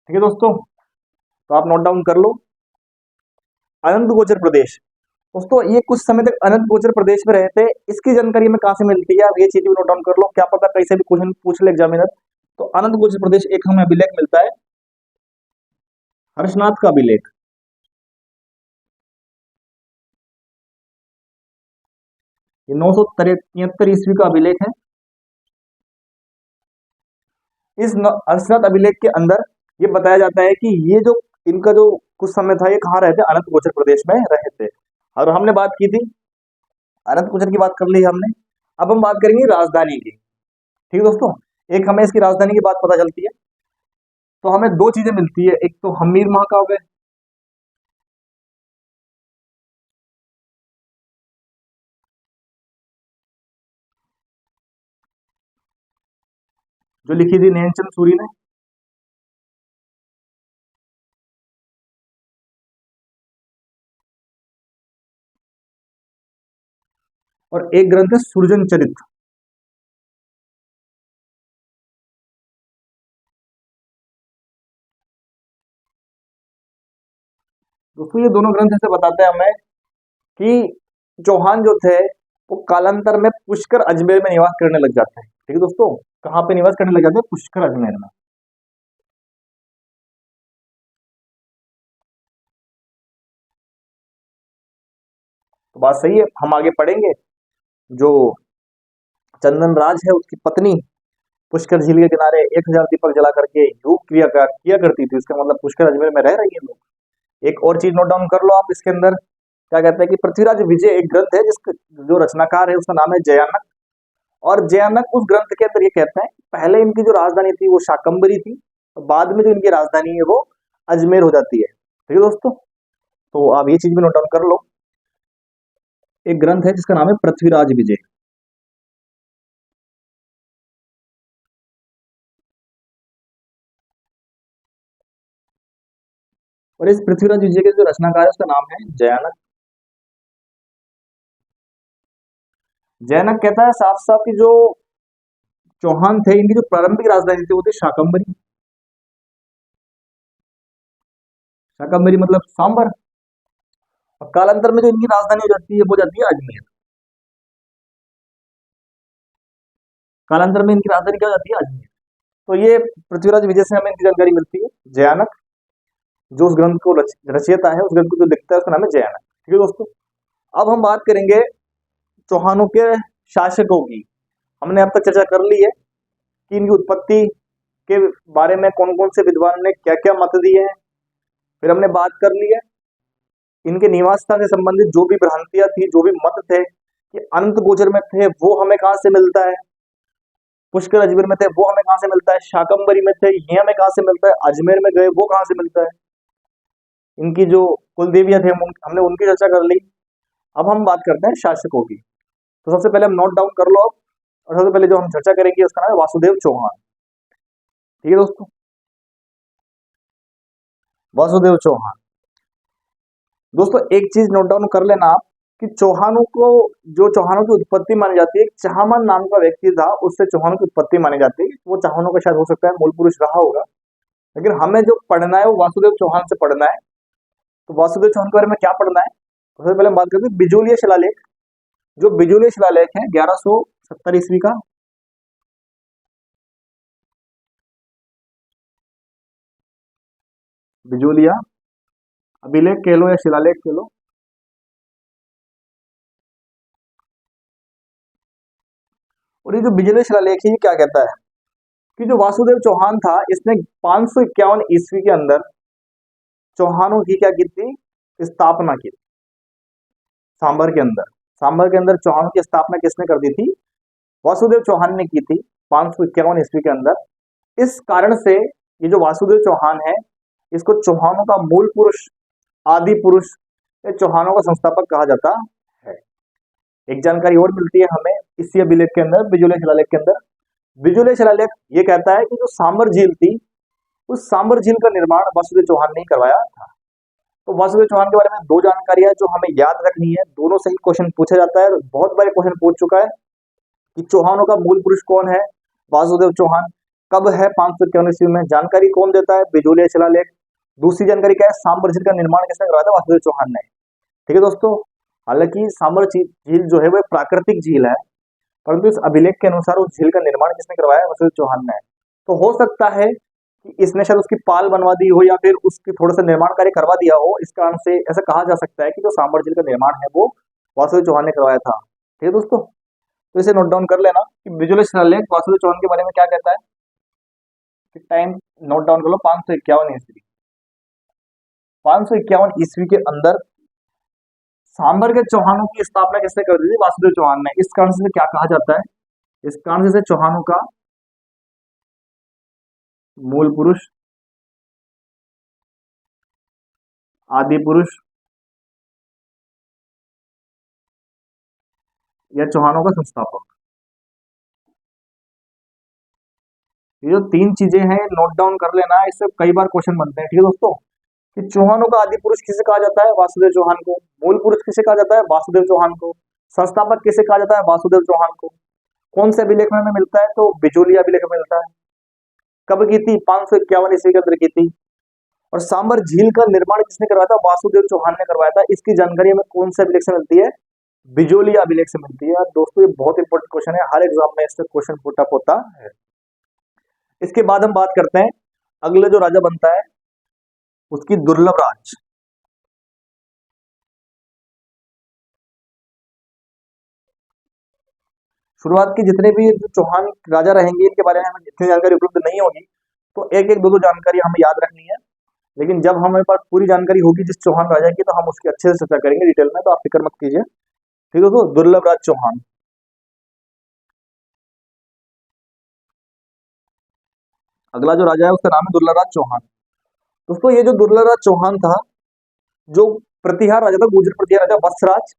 ठीक है दोस्तों, तो आप नोट डाउन कर लो अनंत गोचर प्रदेश। दोस्तों ये कुछ समय तक अनंत गोचर प्रदेश में रहे थे, इसकी जानकारी हमें कहाँ से मिलती है, अब ये चीज भी नोट डाउन कर लो, क्या पता कहीं से भी क्वेश्चन पूछ ले एग्जामिनर। तो अनंत गोचर प्रदेश एक हमें अभिलेख मिलता है हर्षनाथ का अभिलेख। ये 973 ईस्वी का अभिलेख है। इस हर्षनाथ अभिलेख के अंदर ये बताया जाता है कि ये जो इनका जो कुछ समय था ये कहाँ रहे थे, अनंत गोचर प्रदेश में रहे थे। और हमने बात की थी, अनंत गोचर की बात कर ली हमने। अब हम बात करेंगे राजधानी की। ठीक है दोस्तों, एक हमें इसकी राजधानी की बात पता चलती है, तो हमें दो चीजें मिलती है, एक तो हमीर महाकाव्य जो लिखी थी नैनचंद सूरी ने, और एक ग्रंथ है सुरजन चरित्र। दोस्तों ये दोनों ग्रंथ ऐसे बताते हैं हमें कि चौहान जो थे वो कालांतर में पुष्कर अजमेर में निवास करने लग जाते हैं। ठीक है दोस्तों, कहाँ पे निवास करने लग जाते हैं, पुष्कर अजमेर में। तो बात सही है, हम आगे पढ़ेंगे जो चंदन राज है, उसकी पत्नी पुष्कर झील के किनारे 1000 दीपक जला करके योग किया करती थी। इसका मतलब पुष्कर अजमेर में रह रही है लोग। एक और चीज नोट डाउन कर लो आप इसके अंदर, क्या कहते हैं कि पृथ्वीराज विजय एक ग्रंथ है जिसका जो रचनाकार है उसका नाम है जयानक। और जयानक उस ग्रंथ के अंदर ये कहते हैं पहले इनकी जो राजधानी थी वो शाकंभरी थी, और बाद में जो इनकी राजधानी है वो अजमेर हो जाती है। ठीक है दोस्तों, तो आप ये चीज भी नोट डाउन कर लो। एक ग्रंथ है जिसका नाम है पृथ्वीराज विजय। और इस पृथ्वीराज विजय के जो रचनाकार है उसका नाम है जयानक। जयानक कहता है साफ साफ कि जो चौहान थे इनकी जो प्रारंभिक राजधानी थी वो थी शाकंभरी। शाकंभरी मतलब सांबर। और कालांतर में जो इनकी राजधानी हो जाती है वो जाती है अजमेर। कालांतर में इनकी राजधानी क्या हो जाती है, अजमेर। तो ये पृथ्वीराज विजय से हमें इनकी जानकारी मिलती है। जयानक जो उस ग्रंथ को रचयिता है, उस ग्रंथ को जो लिखता है उसका नाम है जयानक। ठीक है दोस्तों, अब हम बात करेंगे चौहानों के शासकों की। हमने अब तक चर्चा कर ली है कि इनकी उत्पत्ति के बारे में कौन कौन से विद्वान ने क्या क्या मत दिए हैं। फिर हमने बात कर ली है इनके निवास स्थान से संबंधित जो भी भ्रांतियां थी, जो भी मत थे कि अनंत गोचर में थे वो हमें कहां से मिलता है, पुष्कर अजमेर में थे वो हमें कहां से मिलता है, शाकंभरी में थे ये हमें कहां से मिलता है, अजमेर में गए वो कहां से मिलता है। इनकी जो कुल देवियां थे हमने उनकी चर्चा कर ली। अब हम बात करते हैं शासकों की। तो सबसे पहले हम नोट डाउन कर लो। और सबसे पहले जो हम चर्चा करेंगे उसका नाम है वासुदेव चौहान। ठीक है दोस्तों, वासुदेव चौहान। दोस्तों एक चीज नोट डाउन कर लेना आप कि चौहानों को, जो चौहानों की उत्पत्ति मानी जाती है, चाहमान नाम का व्यक्ति था उससे चौहानों की उत्पत्ति मानी जाती है। वो चाहमानों का शायद हो सकता है मूल पुरुष रहा होगा, लेकिन हमें जो पढ़ना है वो वासुदेव चौहान से पढ़ना है। तो वासुदेव चौहान के बारे में क्या पढ़ना है, तो सबसे पहले हम बात करते हैं बिजोलिया शिलालेख। जो बिजोलिया शिलालेख है 1170 ईस्वी का। बिजोलिया अभिलेख कह लो या शिलालेख कह लो। और ये जो बिजोलिया शिलालेख है ये क्या कहता है कि जो वासुदेव चौहान था इसने 551 ईस्वी के अंदर चौहानों की क्या की थी, स्थापना की। सांबर के अंदर, सांबर के अंदर चौहानों की स्थापना किसने कर दी थी, वासुदेव चौहान ने की थी 551 ईस्वी के अंदर। इस कारण से ये जो वासुदेव चौहान है इसको चौहानों का मूल पुरुष, आदि पुरुष, चौहानों का संस्थापक कहा जाता है। एक जानकारी और मिलती है हमें इसी अभिलेख के अंदर, बिजोलिया शिलालेख के अंदर। बिजोलिया शिलालेख ये कहता है कि जो सांबर झील थी उस सांबर झील का निर्माण वासुदेव चौहान ने करवाया था। तो वासुदेव चौहान के बारे में दो जानकारी है जो हमें याद रखनी है, दोनों से ही क्वेश्चन पूछा जाता है, बहुत बार क्वेश्चन पूछ चुका है कि चौहानों का मूल पुरुष कौन है, वासुदेव चौहान। कब है 551 ईस्वी में, जानकारी कौन देता है, बिजोलिया शिलालेख। दूसरी जानकारी क्या है, सांबर झील का निर्माण किसने करवाया था, वासुदेव चौहान ने। ठीक है दोस्तों, हालांकि सांबर झील जो है वो प्राकृतिक झील है, परंतु इस अभिलेख के अनुसार उस झील का निर्माण किसने करवाया, वासुदेव चौहान ने। तो हो सकता है कि इसने शायद उसकी पाल बनवा दी हो या फिर उसकी थोड़ा सा निर्माण कार्य करवा दिया हो। इस कारण से ऐसा कहा जा सकता है कि जो सांबर झील का निर्माण है वो वासुदेव चौहान ने करवाया था। ठीक है दोस्तों, तो इसे नोट डाउन कर लेना कि बिजोलिया शिलालेख वासुदेव चौहान के बारे में क्या कहता है। कि टाइम नोट डाउन कर लो, 551 ईस्वी। 551 ईस्वी के अंदर सांबर के चौहानों की स्थापना किसने कर दी थी, वासुदेव चौहान ने। इस कारण से क्या कहा जाता है, इस कारण से चौहानों का मूल पुरुष, आदि पुरुष या चौहानों का संस्थापक। ये जो तीन चीजें हैं नोट डाउन कर लेना, इससे कई बार क्वेश्चन बनते हैं। ठीक है दोस्तों, कि चौहानों का आदि पुरुष किसे कहा जाता है, वासुदेव चौहान को। मूल पुरुष किसे कहा जाता है, वासुदेव चौहान को। संस्थापक किसे कहा जाता है, वासुदेव चौहान को। कौन से अभिलेख में हमें मिलता है, तो बिजोलिया अभिलेख में मिलता है। कब की थी, 551 ईस्वी के अंदर की थी। और सांबर झील का निर्माण किसने करवाया था, वासुदेव चौहान ने करवाया था। इसकी जानकारी हमें कौन से अभिलेख से मिलती है, बिजोलिया अभिलेख से मिलती है। दोस्तों ये बहुत इंपॉर्टेंट क्वेश्चन है, हर एग्जाम में इससे क्वेश्चन पुट अप होता है। इसके बाद हम बात करते हैं अगले जो राजा बनता है उसकी दुर्लभ राज। शुरुआत के जितने भी जो चौहान राजा रहेंगे इनके बारे में हमें इतनी जानकारी उपलब्ध नहीं होगी, तो एक एक दो दो जानकारी हमें याद रखनी है। लेकिन जब हमारे पास पूरी जानकारी होगी जिस चौहान राजा की, तो हम उसकी अच्छे से चर्चा करेंगे डिटेल में, तो आप फिक्र मत कीजिए। ठीक है दोस्तों, दुर्लभ राज चौहान। अगला जो राजा है उसका नाम है दुर्लभ राज चौहान। दोस्तों ये जो दुर्लभ राज चौहान था, जो प्रतिहार राजा था, गुर्जर प्रतिहार राजा वत्सराज,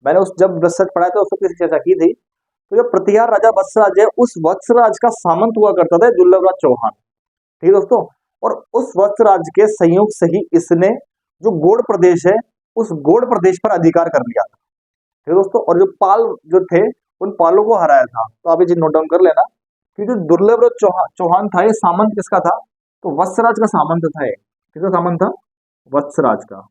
मैंने उस जब वत्सराज पढ़ा था उस वक्त इसकी चर्चा की थी। तो जो प्रतिहार राजा वत्सराज है, उस वत्सराज का सामंत हुआ करता था दुर्लभ राज चौहान। ठीक है दोस्तों, और उस वत्सराज के संयोग से ही इसने जो गोड़ प्रदेश है उस गोड़ प्रदेश पर अधिकार कर लिया था। ठीक है दोस्तों, और जो पाल जो थे उन पालों को हराया था। तो आप ये चीज नोट डाउन कर लेना कि जो दुर्लभ राज चौहान था, ये सामंत किसका था? तो वत्सराज का सामंत था। ये किसका सामंत था? वत्सराज का।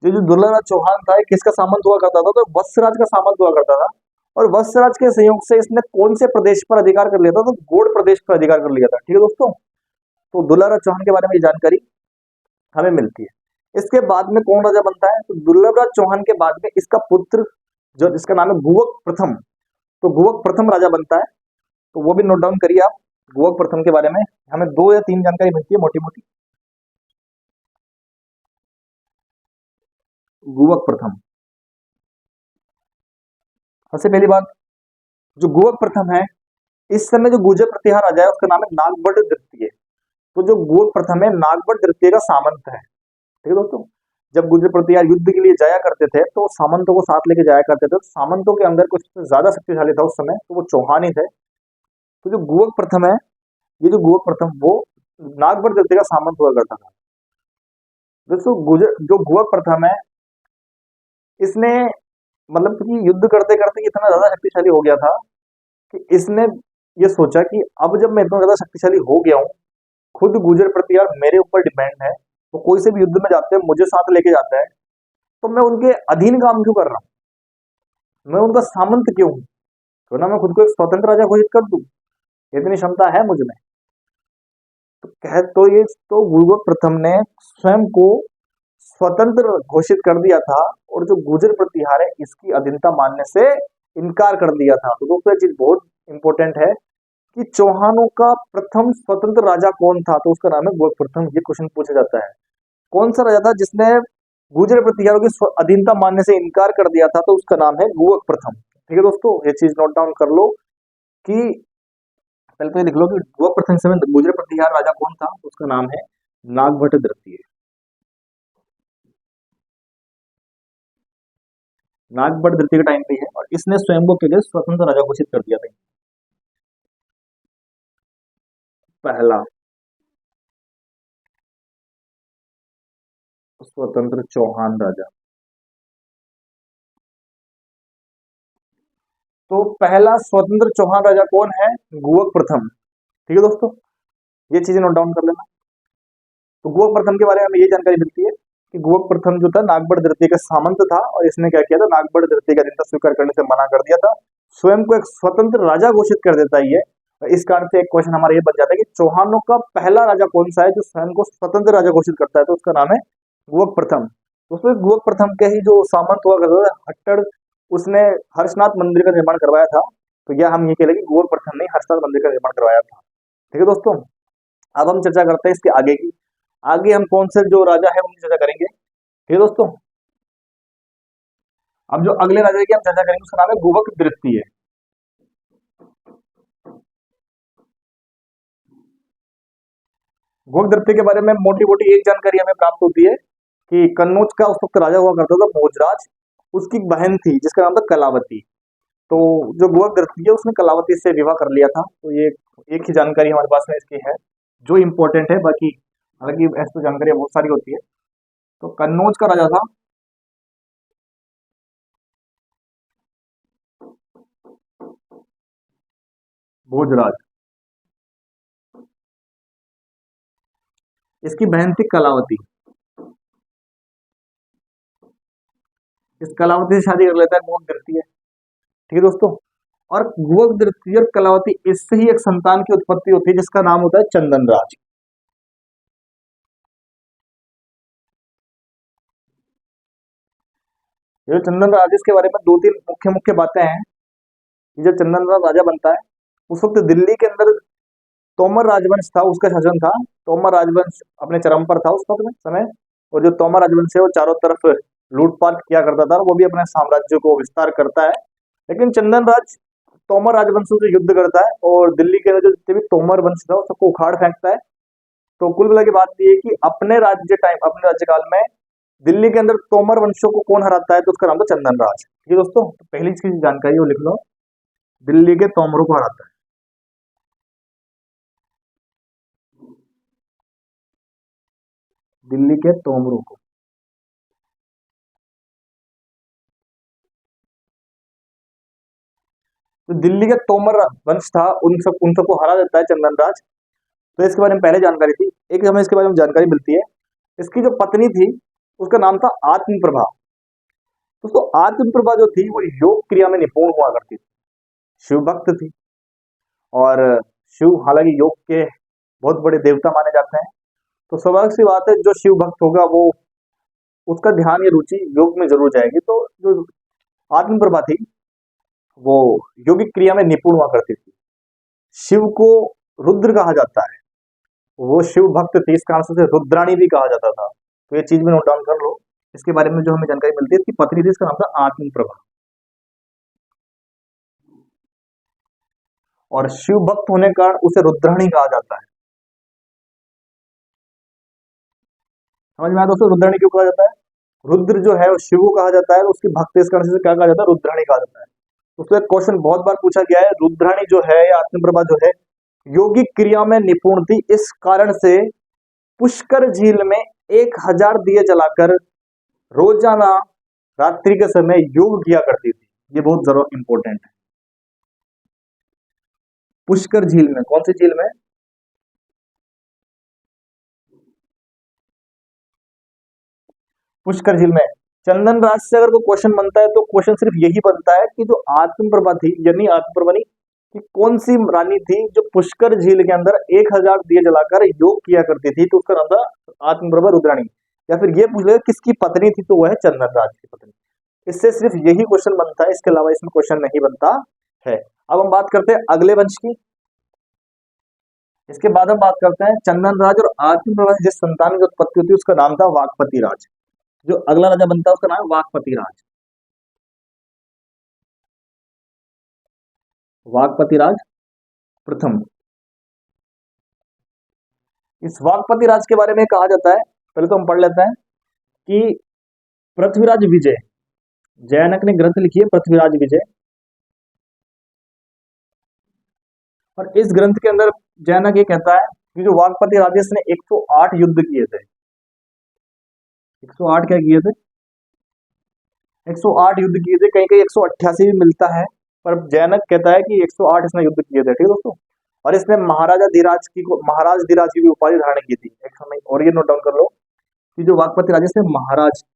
ये जो दुर्लभ राज चौहान था, ये किसका सामंत हुआ करता था? तो वत्सराज का सामंत हुआ करता था। और वत्सराज के संयोग से इसने कौन से प्रदेश पर अधिकार कर लिया था? तो गोड़ प्रदेश पर अधिकार कर लिया था। ठीक है दोस्तों, तो दुर्लभ राज चौहान के बारे में ये जानकारी हमें मिलती है। इसके बाद में कौन राजा बनता है? तो दुर्लभ राज चौहान के बाद में इसका पुत्र, जो जिसका नाम है गुवक प्रथम, तो गुवक प्रथम राजा बनता है। तो वो भी नोट डाउन करिए आप। गुवक प्रथम के बारे में हमें 2 या 3 जानकारी मिलती है मोटी मोटी। गुवक प्रथम, सबसे पहली बात, जो गुवक प्रथम है, इस समय जो गुर्जर प्रतिहार राजा है उसका नाम है नागभट्ट द्वितीय। तो जो गुवक प्रथम है नागभट्ट द्वितीय का सामंत है। ठीक है दोस्तों, जब गुर्जर प्रतिहार युद्ध के लिए जाया करते थे तो सामंतों को साथ लेके जाया करते थे। तो सामंतों के अंदर कुछ ज्यादा शक्तिशाली था उस समय, तो वो चौहान ही थे। तो जो गुवक प्रथम है, ये जो गुवक प्रथम, वो नागभट्ट द्वितीय का सामंत हुआ करता था। दोस्तों गुजर जो गुवक प्रथम है, इसने मतलब कि युद्ध करते करते इतना ज्यादा शक्तिशाली हो गया था कि इसने ये सोचा कि अब जब मैं इतना ज्यादा शक्तिशाली हो गया हूँ, खुद गुर्जर प्रतिहार मेरे ऊपर डिपेंड है, तो कोई से भी युद्ध में जाते हैं मुझे साथ लेके जाता है, तो मैं उनके अधीन काम क्यों कर रहा हूँ? मैं उनका सामंत क्यों हूँ? क्यों ना मैं खुद को एक स्वतंत्र राजा घोषित कर दूं। इतनी क्षमता है मुझ में। तो कह तो ये तो गुरुगोप प्रथम ने स्वयं को स्वतंत्र घोषित कर दिया था, और जो गुर्जर प्रतिहार है इसकी अधीनता मानने से इनकार कर दिया था। तो दोस्तों ये चीज बहुत इंपॉर्टेंट है कि चौहानों का प्रथम स्वतंत्र राजा कौन था? तो उसका नाम है गुरुगोप प्रथम। ये क्वेश्चन पूछा जाता है, कौन सा राजा था जिसने गुर्जर प्रतिहारों की अधीनता मानने से इनकार कर दिया था? तो उसका नाम है गुरुगोप प्रथम। ठीक है दोस्तों, ये चीज नोट डाउन कर लो कि पहले तो ये लिख लो कि गुरुगोप प्रथम समय गुर्जर प्रतिहार राजा कौन था? तो उसका नाम है नागभट्ट द्वितीय। नागभट्ट द्वितीय का टाइम पे है, और इसने स्वयं को के लिए स्वतंत्र राजा घोषित कर दिया था। पहला स्वतंत्र चौहान राजा। तो पहला स्वतंत्र चौहान राजा कौन है? गुवक प्रथम। ठीक है दोस्तों, ये चीजें नोट डाउन कर लेना। तो गुवक प्रथम के बारे में हमें ये जानकारी मिलती है कि गुवक प्रथम जो था नागभट्ट द्वितीय का सामंत था, और इसने क्या किया था? नागभट्ट द्वितीय का अधीनता स्वीकार करने से मना कर दिया था, स्वयं को एक स्वतंत्र राजा घोषित कर देता ही है। इस कारण से एक क्वेश्चन हमारा ये बन जाता है कि चौहानों का पहला राजा कौन सा है जो स्वयं को स्वतंत्र राजा घोषित करता है? तो उसका नाम है गुवक प्रथम। दोस्तों गुवक प्रथम के ही जो सामंत हुआ करता था हट्टड़, उसने हर्षनाथ मंदिर का निर्माण करवाया था। तो यह हम ये कह लेंगे गुवक प्रथम ने हर्षनाथ मंदिर का निर्माण करवाया था। ठीक है दोस्तों, अब हम चर्चा करते हैं इसके आगे की। आगे हम कौन से जो राजा है उनकी चर्चा करेंगे। ठीक है दोस्तों, अब जो अगले राजा की हम चर्चा करेंगे उसका नाम है गुवक द्वितीय। गुवक द्वितीय के बारे में मोटी मोटी एक जानकारी हमें प्राप्त होती है कि कन्नौज का उस वक्त राजा हुआ करता था भोजराज, उसकी बहन थी जिसका नाम था कलावती। तो जो गुवक द्वितीय है उसने कलावती से विवाह कर लिया था। तो ये एक ही जानकारी हमारे पास में इसकी है जो इम्पोर्टेंट है, बाकी हालांकि ऐसी तो जानकारी बहुत सारी होती है। तो कन्नौज का राजा था भोजराज, इसकी बहन थी कलावती। इस कलावती से शादी कर लेता है गुवक द्वितीय। ठीक है दोस्तों, और गुवक द्वितीय और कलावती, इससे ही एक संतान की उत्पत्ति होती है जिसका नाम होता है चंदन राज। ये जो चंदन राज, इसके बारे में दो तीन मुख्य मुख्य बातें हैं। ये जब चंदन राज राजा बनता है, उस वक्त दिल्ली के अंदर तोमर राजवंश था, उसका शासन था। तोमर राजवंश अपने चरम पर था उस वक्त में समय। और जो तोमर राजवंश है वो चारों तरफ लूटपाट किया करता था, और वो भी अपने साम्राज्य को विस्तार करता है। लेकिन चंदन राज तोमर राजवंशों से युद्ध करता है और दिल्ली के अंदर जो जितने भी तोमर वंश था सबको उखाड़ फेंकता है। तो कुल मिला के बात ये है कि अपने राज्यकाल में दिल्ली के अंदर तोमर वंशों को कौन हराता है, तो उसका नाम था चंदन राज। ठीक है दोस्तों, तो पहली चीज की जानकारी वो लिख लो, दिल्ली के तोमरों को हराता है। दिल्ली के तोमरों को। तो दिल्ली का तोमर वंश था, उन सबको हरा देता है चंदन राज। तो इसके बारे में पहले जानकारी थी। एक हमें इसके बारे में जानकारी मिलती है, इसकी जो पत्नी थी उसका नाम था आत्म प्रभा। दोस्तों आत्म प्रभा जो थी वो योग क्रिया में निपुण हुआ करती थी, शिव भक्त थी। और शिव हालांकि योग के बहुत बड़े देवता माने जाते हैं। तो स्वाभाविक सी बात है, जो शिव भक्त होगा वो उसका ध्यान या रुचि योग में जरूर जाएगी। तो जो आत्म प्रभा थी वो योगिक क्रिया में निपुण हुआ करती थी। शिव को रुद्र कहा जाता है, वो शिव भक्त थी, इस कारण से उसे रुद्राणी भी कहा जाता था। तो ये चीज में नोट डाउन कर लो। इसके बारे में जो हमें जानकारी मिलती है, इसकी पत्नी थी, इसका नाम था आत्म प्रभा। और शिव भक्त होने का कारण उसे रुद्राणी कहा जाता है। समझ में आया दोस्तों, रुद्राणी क्यों कहा जाता है? रुद्र जो है वो शिव को कहा जाता है, उसकी भक्त इस कारण से क्या कहा जाता है, रुद्राणी कहा जाता है। उसको एक क्वेश्चन बहुत बार पूछा गया है, रुद्राणी जो है या आत्म प्रभा जो है योगिक क्रिया में निपुण थी, इस कारण से पुष्कर झील में 1000 दिए जलाकर रोजाना रात्रि के समय योग किया करती थी। ये बहुत जरूर इंपॉर्टेंट है। पुष्कर झील में, कौन सी झील में? पुष्कर झील में। चंदन राज से अगर कोई क्वेश्चन बनता है तो क्वेश्चन सिर्फ यही बनता है कि जो आत्म प्रभा थी, यानी आत्म प्रभा नहीं, कि कौन सी रानी थी जो पुष्कर झील के अंदर 1000 दिए जलाकर योग किया करती थी, तो उसका नाम था आत्म प्रभा रुद्राणी। या फिर ये पूछ ले किसकी पत्नी थी, तो वह है चंदन राज की पत्नी। इससे सिर्फ यही क्वेश्चन बनता है, इसके अलावा इसमें क्वेश्चन नहीं बनता है। अब हम बात करते हैं अगले वंश की। इसके बाद हम बात करते हैं चंदन राज और आत्म प्रभा जिस संतान की उत्पत्ति होती है उसका नाम था वाकपति राज। जो अगला राजा बनता है उसका नाम है वाकपति राज। वाकपति राज प्रथम। इस वाकपति राज के बारे में कहा जाता है, पहले तो हम पढ़ लेते हैं कि पृथ्वीराज विजय, जैनक ने ग्रंथ लिखी है पृथ्वीराज विजय। और इस ग्रंथ के अंदर जैनक ये कहता है कि जो वाकपति राजेश ने 108 युद्ध किए थे। 108 क्या किए थे? 108 युद्ध किए थे, कहीं कहीं 188 भी मिलता है, पर जैनक कहता है कि 108 इसने युद्ध किए थे। ठीक है दोस्तों। और इसने महाराज धीराज की भी उपाधि धारण की थी एक समय। और ये नोट डाउन कर लो कि जो वाकपति राजेश ने महाराजा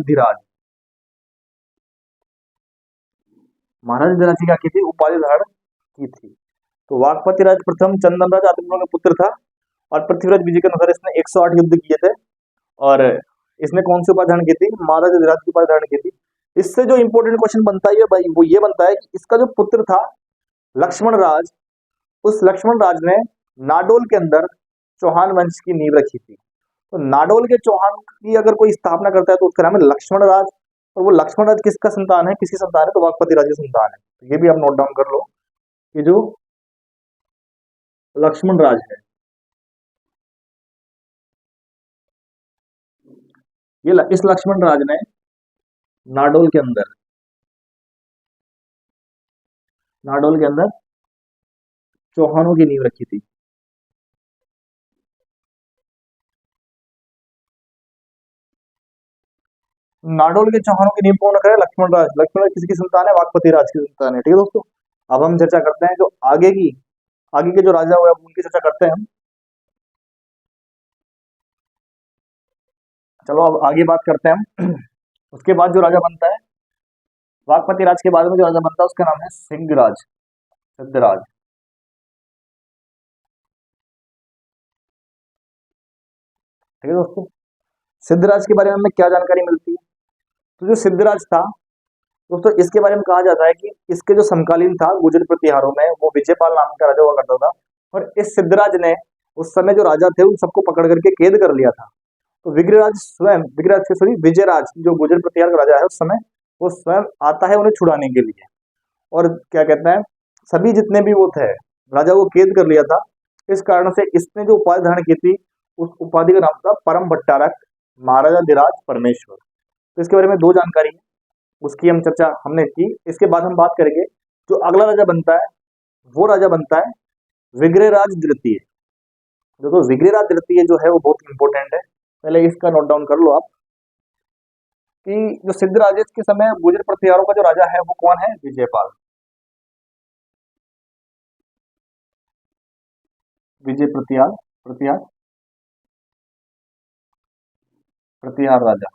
धीराज महाराजा धीराज की क्या की थी, उपाधि धारण की थी। तो वाकपति राज प्रथम चंदन राज आत्मप्रभा का पुत्र था। और पृथ्वीराज विजय के अनुसार इसने 108 युद्ध किए थे। और इसने कौन सी उपाधि धारण की थी, महाराजा धीराज की उपाधि धारण की थी। इससे जो इंपॉर्टेंट क्वेश्चन बनता है भाई वो ये बनता है कि इसका जो पुत्र था लक्ष्मण राज, उस लक्ष्मण राज ने नाडोल के अंदर चौहान वंश की नींव रखी थी। तो नाडोल के चौहान की अगर कोई स्थापना करता है तो उसका नाम है लक्ष्मण राज। और वो लक्ष्मण राज किसका संतान है, किसकी संतान है, तो वाकपति राज की संतान है। तो ये भी आप नोट डाउन कर लो कि जो लक्ष्मण राज है, इस लक्ष्मण राज ने नाडोल के अंदर चौहानों की नींव रखी थी। नाडोल के चौहानों की नींव कौन रखा है, लक्ष्मण राज। लक्ष्मण राज किसकी संतान है, वाकपति राज की संतान है। ठीक है दोस्तों। अब हम चर्चा करते हैं जो आगे के जो राजा हुए उनकी चर्चा करते हैं हम। चलो अब आगे बात करते हैं हम। उसके बाद जो राजा बनता है, वाकपति राज के बाद में जो राजा बनता है उसका नाम है सिंहराज, सिद्धराज। ठीक है दोस्तों। सिद्धराज के बारे में हमें क्या जानकारी मिलती है? तो जो सिद्धराज था दोस्तों, इसके बारे में कहा जाता है कि इसके जो समकालीन था गुजर प्रतिहारों में, वो विजयपाल नाम का राजा हुआ करता था। और इस सिद्धराज ने उस समय जो राजा थे उन सबको पकड़ करके कैद कर लिया था। तो विग्रहराज स्वयं, विग्रहराज सॉरी विजयराज जो गुजर प्रतिहार का राजा है उस समय, वो स्वयं आता है उन्हें छुड़ाने के लिए। और क्या कहते हैं, सभी जितने भी वो थे राजा को कैद कर लिया था। इस कारण से इसने जो उपाधि धारण की थी, उस उपाधि का नाम था परम भट्टारक महाराजा धीराज परमेश्वर। तो इसके बारे में दो जानकारी है, उसकी हम चर्चा हमने की। इसके बाद हम बात करेंगे जो अगला राजा बनता है, वो राजा बनता है विग्रहराज द्वितीय। देखो विग्रहराज द्वितीय जो है वो बहुत इंपॉर्टेंट है, पहले इसका नोट डाउन कर लो आप कि जो सिद्धराज के समय गुजर प्रतिहारों का जो राजा है वो कौन है? विजयपाल, विजय प्रतिहार प्रतिहार प्रतिहार राजा।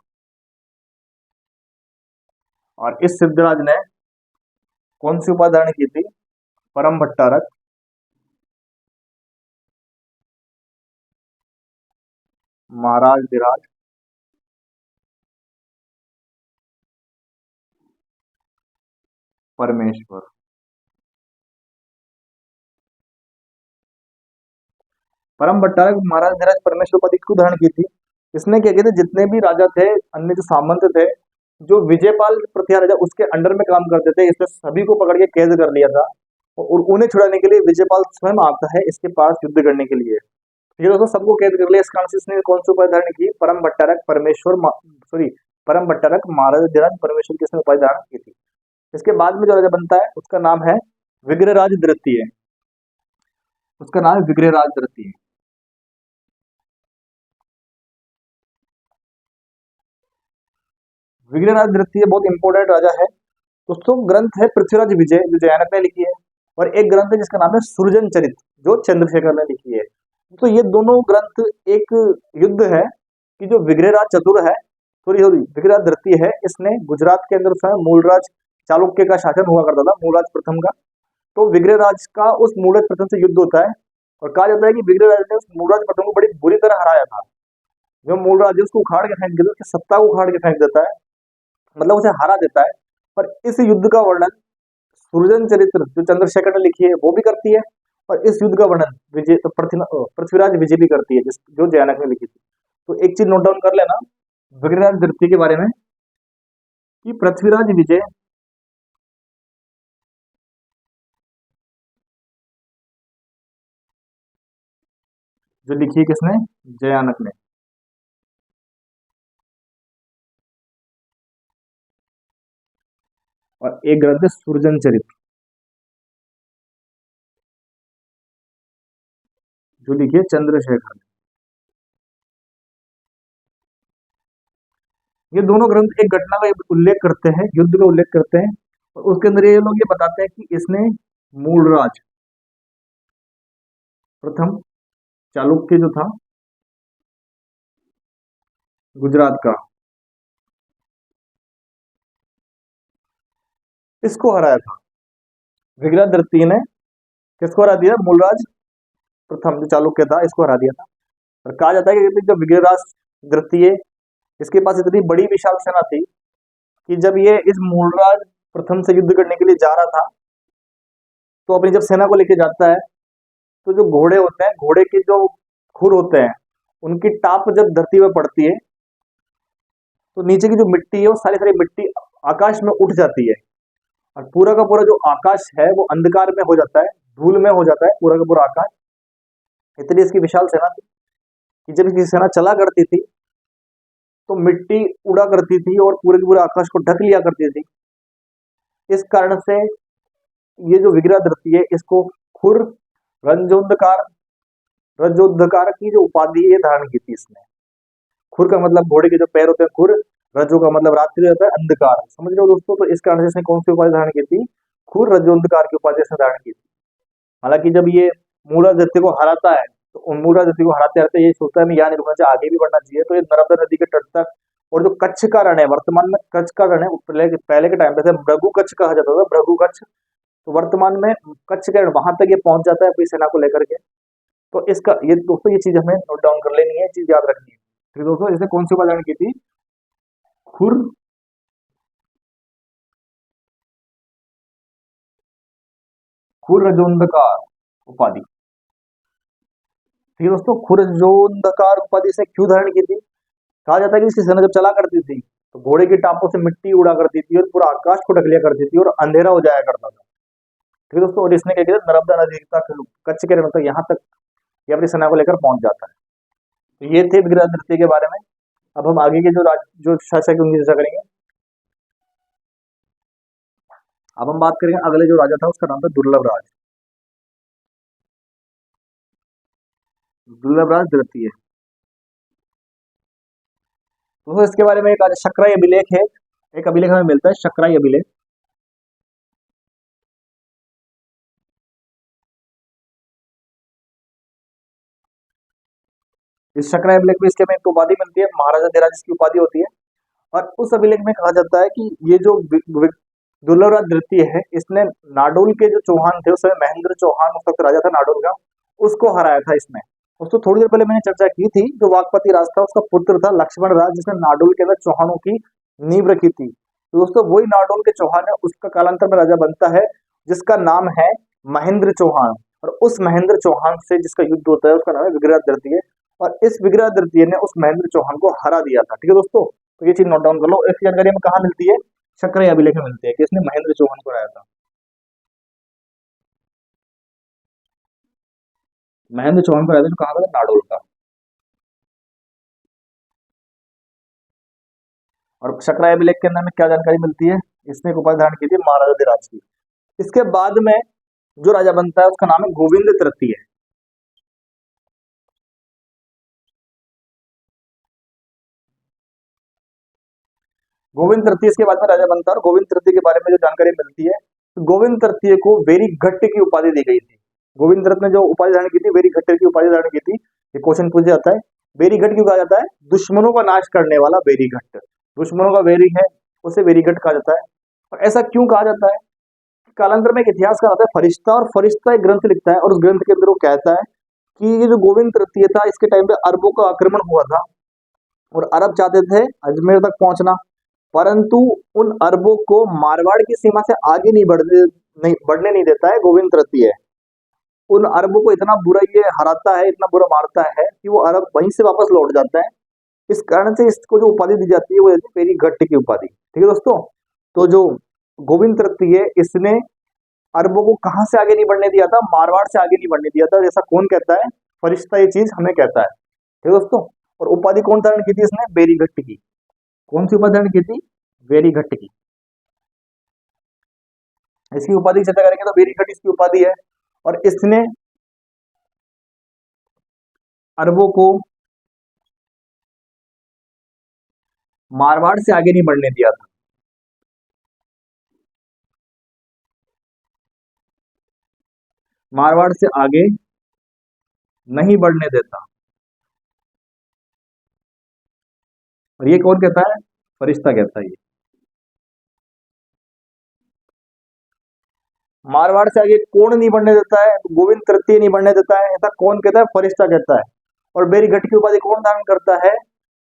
और इस सिद्धराज ने कौन सी उपाधि धारण की थी? परम भट्टारक महाराज धीराज परमेश्वर। परम भट्टारक महाराज धीराज परमेश्वर उपाधि क्यों धारण की थी? इसने क्या किया था, जितने भी राजा थे, अन्य जो सामंत थे, जो विजयपाल प्रतिहार राजा उसके अंडर में काम करते थे, इसने सभी को पकड़ के कैद कर लिया था। और उन्हें छुड़ाने के लिए विजयपाल स्वयं आता है इसके पास युद्ध करने के लिए। ये दोस्तों सबको कैद कर लिया। इस कारण से इसने कौन सी उपाधि धारण की? परम भट्टारक परमेश्वर सॉरी परम भट्टारक महाराज धीराज परमेश्वर की इसने उपाधि धारण की थी। इसके बाद में जो राजा बनता है उसका नाम है विग्रहराज द्वितीय। उसका नाम है विग्रहराज द्वितीय। विग्रहराज द्वितीय बहुत इंपॉर्टेंट राजा है दोस्तों। ग्रंथ है पृथ्वीराज विजय जो जयानक ने लिखी है, और एक ग्रंथ है जिसका नाम है सुरजन चरित जो चंद्रशेखर ने लिखी है। तो ये दोनों ग्रंथ एक युद्ध है कि जो विग्रहराज चतुर है, सॉरी विग्रहराज द्वितीय है, इसने गुजरात के अंदर उस समय मूलराज चालुक्य का शासन हुआ करता था, मूलराज प्रथम का। तो विग्रहराज का उस मूलराज प्रथम से युद्ध होता है, और कहा जाता है कि विग्रहराज ने उस मूलराज प्रथम को बड़ी बुरी तरह हराया था। जो मूलराज है उसको उखाड़ के फेंक देता है, उसकी सत्ता को उखाड़ के फेंक देता है, मतलब उसे हरा देता है। पर इस युद्ध का वर्णन सुरजन चरित्र जो चंद्रशेखर ने लिखी है वो भी करती है, और इस युद्ध का वर्णन विजय पृथ्वीराज विजय भी करती है जो जयानक ने लिखी थी। तो एक चीज नोट डाउन कर लेना विग्रहराज द्वितीय के बारे में कि पृथ्वीराज विजय जो लिखी है किसने? जयानक ने। और एक ग्रंथ है सुरजन चरित्र जो लिखी है चंद्रशेखर ने। ये दोनों ग्रंथ एक घटना का उल्लेख करते हैं, युद्ध का उल्लेख करते हैं, और उसके अंदर ये लोग ये बताते हैं कि इसने मूलराज प्रथम चालुक्य जो था गुजरात का, इसको हराया था। विग्रह द्वितीय ने किसको हरा दिया? मूलराज प्रथम जो चालुक्य था इसको हरा दिया था। और कहा जाता है कि जब विग्रहराज द्वितीय, इसके पास इतनी बड़ी विशाल सेना थी कि जब ये इस मूलराज प्रथम से युद्ध करने के लिए जा रहा था, तो अपनी जब सेना को लेके जाता है, तो जो घोड़े होते हैं, घोड़े के जो खुर होते हैं, उनकी टाप जब धरती में पड़ती है तो नीचे की जो मिट्टी है वो सारी सारी मिट्टी आकाश में उठ जाती है, और पूरा का पूरा जो आकाश है वो अंधकार में हो जाता है, धूल में हो जाता है पूरा का पूरा आकाश। इतनी इसकी विशाल सेना थी कि जब इसकी सेना चला करती थी तो मिट्टी उड़ा करती थी और पूरे के पूरे आकाश को ढक लिया करती थी। इस कारण से ये जो विग्रह धरती है इसको खुर रंजोधकार रजोधकार की जो उपाधि है धारण की थी इसने। खुर का मतलब घोड़े के जो पैर होते हैं खुर, रजो का मतलब रात्रि होता है अंधकार, समझ रहे हो दोस्तों। तो इस कारण से इसने कौन सी उपाधि धारण की थी? खुर रजोंधकार की उपाधि इसने धारण की थी। हालांकि जब ये मूलादित्य को हराता है तो मूलादित्य को हराते हराते ये सोचता है मैं यहाँ नहीं रुकना चाहिए, आगे भी बढ़ना चाहिए। तो ये नर्मदा नदी के तट तक, और जो कच्छ का रण है, वर्तमान में कच्छ का रण है, पहले के टाइम पे भृगु कच्छ कहा जाता था, भृगु कच्छ, तो वर्तमान में कच्छ के रण वहां तक ये पहुंच जाता है अपनी सेना को लेकर के। तो इसका ये दोस्तों ये चीज हमें नोट डाउन कर लेनी है, चीज याद रखनी है। ठीक है दोस्तों, इसने कौन सी उपाधि धारण की थी? खुर खुरजोंदकार उपाधि। ठीक है दोस्तों, खुरजोंदकार उपाधि से क्यों धारण की थी? कहा जाता है कि इसकी सेना जब चला करती थी तो घोड़े की टापों से मिट्टी उड़ा करती थी और पूरा आकाश को ढक लिया करती थी और अंधेरा हो जाया करता था। ठीक है दोस्तों, और इसने क्या किया, नर्मदा नदी तक, कच्छ के रण तक, यहाँ तक ये अपनी सेना को लेकर पहुंच जाता है। तो ये थे विग्रह नृत्य के बारे में। अब हम आगे के जो शासक है उनकी चर्चा करेंगे। अब हम बात करेंगे अगले जो राजा था उसका नाम था दुर्लभ राज। दुर्लभ राज द्वितीय। तो इसके बारे में एक शकराई अभिलेख है, एक अभिलेख हमें मिलता है, शकराई अभिलेख। इस शकराई अभिलेख में इसके में एक उपाधि मिलती है, महाराजा धीराज इसकी उपाधि होती है। और उस अभिलेख में कहा जाता है कि ये जो दुर्लभ राज द्वितीय है, इसने नाडोल के जो चौहान थे, उस समय महेंद्र चौहान उस वक्त राजा था नाडोल का, उसको हराया था इसने। उसको थोड़ी देर पहले मैंने चर्चा की थी, जो वाकपति राज था उसका पुत्र था लक्ष्मण राज, जिसने नाडोल के अंदर चौहानों की नींव रखी थी। तो दोस्तों वही नाडोल के चौहान है, उसका कालांतर में राजा बनता है जिसका नाम है महेंद्र चौहान। और उस महेंद्र चौहान से जिसका युद्ध होता है उसका नाम है विग्रह द्वितीय। और इस विग्रह द्वितीय ने उस महेंद्र चौहान को हरा दिया था। ठीक है दोस्तों, तो ये चीज नोट डाउन कर लो। इसकी जानकारी हमें कहाँ मिलती है? शकराई अभिलेख में मिलती है कि इसने महेंद्र चौहान को हराया था। महेंद्र चौहान को हराया था, जो कहाँ का था? नाडोल का। और शकराई अभिलेख के अंदर में क्या जानकारी मिलती है? इसने एक उपाधि धारण की थी महाराजा धीराज की। इसके बाद में जो राजा बनता है उसका नाम है गोविंद तृतीय। गोविंद तृतीय इसके बाद में राजा बनता है। और गोविंद तृतीय के बारे में जो जानकारी मिलती है, तो गोविंद तृतीय को वेरी घट्ट की उपाधि दी गई थी। गोविंद तृतीय ने जो उपाधि धारण की थी, वेरी घट्ट की उपाधि धारण की थी। ये क्वेश्चन पूछा जाता है, वेरी घट क्यों कहा जाता है? दुश्मनों का नाश करने वाला वेरी घट, दुश्मनों का वेरी है उसे वेरी घट कहा जाता है। और ऐसा क्यों कहा जाता है? कालांतर में एक इतिहासकार आता है फरिश्ता, और फरिश्ता एक ग्रंथ लिखता है, और उस ग्रंथ के अंदर वो कहता है कि ये जो गोविंद तृतीय था, इसके टाइम पे अरबों का आक्रमण हुआ था और अरब चाहते थे अजमेर तक पहुंचना, परंतु उन अरबों को मारवाड़ की सीमा से आगे नहीं बढ़ने नहीं देता है गोविंद तृतीय। उन अरबों को इतना बुरा ये हराता है, इतना बुरा मारता है कि वो अरब वहीं से वापस लौट जाता है। इस कारण से इसको जो उपाधि दी जाती है वो वेरी घट्ट की उपाधि। ठीक है दोस्तों, तो जो गोविंद तृतीय इसने अरबों को कहां से आगे नहीं बढ़ने दिया था? मारवाड़ से आगे नहीं बढ़ने दिया था। जैसा कौन कहता है? फरिश्ता ये चीज हमें कहता है। ठीक है दोस्तों, और उपाधि कौन धारण की थी इसने? बेरी घट्ट की। कौन सी उपाधि धारण की थी? बेरी घट्ट की। इसकी उपाधि की चर्चा करेंगे तो बेरी घट्ट इसकी उपाधि है। और इसने अरबों को मारवाड़ से आगे नहीं बढ़ने दिया था। मारवाड़ से आगे नहीं बढ़ने देता। और ये कौन कहता है? फरिश्ता कहता है। ये मारवाड़ से आगे कौन नहीं बढ़ने देता है? तो गोविंद तृतीय नहीं बढ़ने देता है। ऐसा कौन कहता है? फरिश्ता कहता है। और बेरी घट की उपाधि कौन धारण करता है?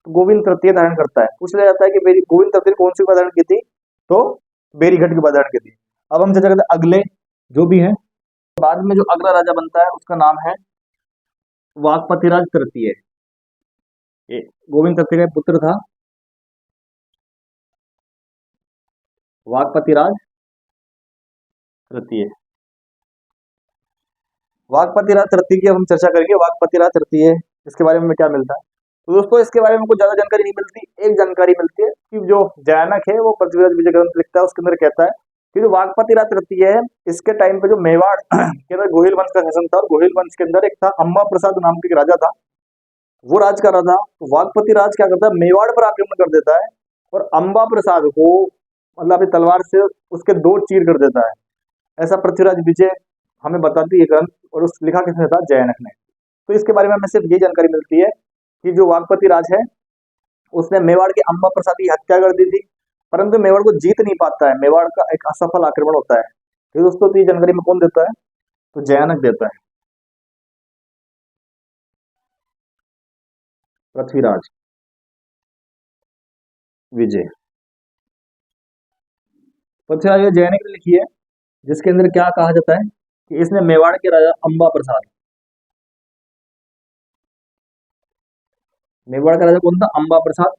तो गोविंद तृतीय धारण करता है। पूछ लिया जाता है कि बेरी गोविंद तृतीय कौन सी उपाधि धारण की थी? तो बेरी घट की उपाधि धारण की थी। अब हम चर्चा करते हैं अगले जो भी है। बाद में जो अगला राजा बनता है उसका नाम है वाकपतिराज तृतीय। ये गोविंद तृतीय का पुत्र था वाकपतिराज तृतीय। वाकपतिराज तृतीय की हम चर्चा करेंगे। वाकपतिराज तृतीय इसके बारे में क्या मिलता है? तो दोस्तों इसके बारे में कुछ ज्यादा जानकारी नहीं मिलती। एक जानकारी मिलती है कि जो जैनक है वो पृथ्वीराज विजय ग्रंथ लिखता है, उसके अंदर कहता है कि जो वाकपतिराज तृतीय है, इसके टाइम पे जो मेवाड़ के अंदर गोहिल वंश का शासन था, और गोहिल वंश के अंदर एक था अम्बा प्रसाद नाम के एक राजा था, वो राज कर रहा था। तो वाकपति राज क्या करता है? मेवाड़ पर आक्रमण कर देता है और अम्बा प्रसाद को मतलब अपनी तलवार से उसके दो चीर कर देता है। ऐसा पृथ्वीराज विजय हमें बताती है ग्रंथ, और उस लिखा किसने था? जैनक ने। तो इसके बारे में हमें सिर्फ ये जानकारी मिलती है कि जो वाकपति राज है उसने मेवाड़ के अम्बा प्रसाद की हत्या कर दी थी, परंतु मेवाड़ को जीत नहीं पाता है। मेवाड़ का एक असफल आक्रमण होता है। तो दोस्तों तो ये जानकारी में कौन देता है? तो जैनक देता है, पृथ्वीराज। विजय। पृथ्वीराज जय ने लिखी है, जिसके अंदर क्या कहा जाता है कि इसने मेवाड़ के राजा अंबा प्रसाद, मेवाड़ का राजा कौन था? अंबा प्रसाद।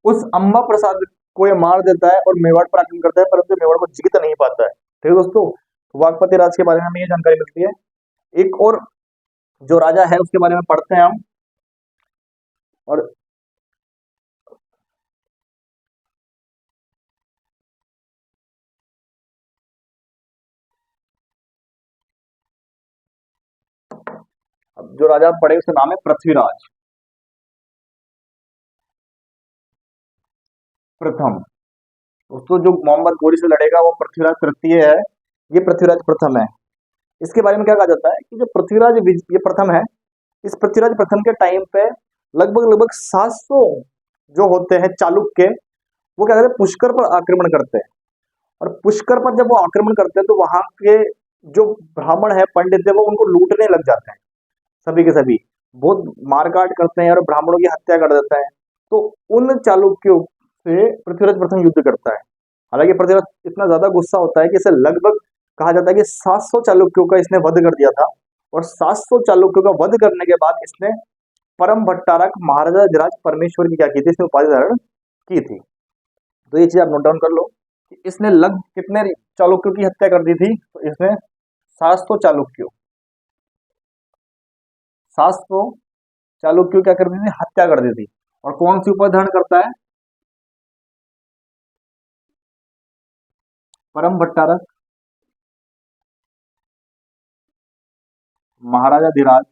उस अंबा प्रसाद को ये मार देता है और मेवाड़ पर आक्रमण करता है, परंतु मेवाड़ को जीत नहीं पाता है। ठीक है दोस्तों, वागपति राज के बारे में हमें ये जानकारी मिलती है। एक और जो राजा है उसके बारे में पढ़ते हैं हम। और अब जो राजा पढ़े उसका नाम है पृथ्वीराज प्रथम। दोस्तों जो मोहम्मद गोरी से लड़ेगा वो पृथ्वीराज तृतीय है, ये पृथ्वीराज प्रथम है। इसके बारे में क्या कहा जाता है कि जो पृथ्वीराज ये प्रथम है, इस पृथ्वीराज प्रथम के टाइम पे लगभग लगभग 700 जो होते हैं चालुक्य, वो क्या करते हैं, पुष्कर पर आक्रमण करते हैं। और पुष्कर पर जब वो आक्रमण करते हैं तो वहां के जो ब्राह्मण है, पंडित है, वो उनको लूटने लग जाते हैं, सभी के सभी बहुत मारकाट करते हैं और ब्राह्मणों की हत्या कर देते हैं। तो उन चालुक्यों से पृथ्वीराज प्रथम युद्ध करता है। हालांकि पृथ्वीराज इतना ज्यादा गुस्सा होता है कि इसे लगभग कहा जाता है कि 700 चालुक्यों का इसने वध कर दिया था। और 700 चालुक्यों का वध करने के बाद इसने परम भट्टारक महाराजा धीराज परमेश्वर की क्या की थी, इसने उपाधि धारण की थी। तो ये चीज आप नोट डाउन कर लो कि इसने लग कितने चालुक्यों की हत्या कर दी थी, तो इसने 700 चालुक्यों 700 चालुक्यों क्या कर दी थी, हत्या कर दी थी। और कौन सी उपाधि धारण करता है? परम भट्टारक महाराजा धीराज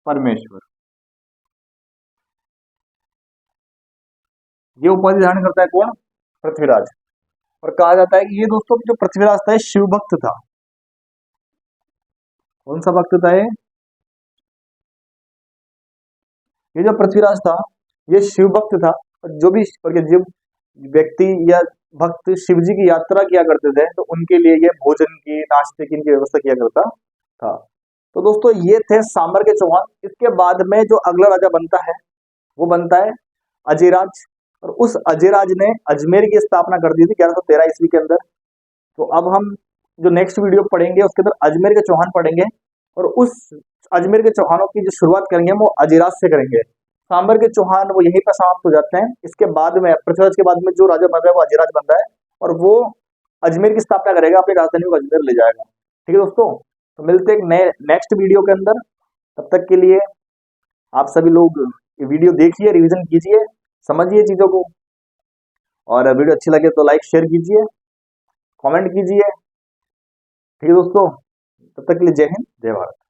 परमेश्वर, ये उपाधि धारण करता है कौन? पृथ्वीराज। और कहा जाता है कि ये दोस्तों जो पृथ्वीराज था शिव भक्त था। कौन सा भक्त था ये जो पृथ्वीराज था ये शिव भक्त था। जो भी जो व्यक्ति या भक्त शिव जी की यात्रा किया करते थे तो उनके लिए ये भोजन की, नाश्ते की इनकी व्यवस्था किया करता था। तो दोस्तों ये थे साम्राज्य चौहान। इसके बाद में जो अगला राजा बनता है वो बनता है अजयराज। और उस अजयराज ने अजमेर की स्थापना कर दी थी 1113 ईस्वी के अंदर। तो अब हम जो नेक्स्ट वीडियो पढ़ेंगे उसके अंदर अजमेर के चौहान पढ़ेंगे। और उस अजमेर के चौहानों की जो शुरुआत करेंगे वो अजयराज से करेंगे। सांबर के चौहान वो यहीं पर समाप्त हो जाते हैं। इसके बाद में पृथ्वीराज के बाद में जो राजा बन रहा है वो अजयराज बन रहा है और वो अजमेर की स्थापना करेगा, अपनी राजधानी को अजमेर ले जाएगा। ठीक है दोस्तों, तो मिलते हैं एक नए नेक्स्ट वीडियो के अंदर। तब तक के लिए आप सभी लोग ये वीडियो देखिए, रिवीजन कीजिए, समझिए चीजों को। और वीडियो अच्छी लगे तो लाइक शेयर कीजिए, कमेंट कीजिए। ठीक है दोस्तों, तब तक के लिए जय हिंद, जय भारत।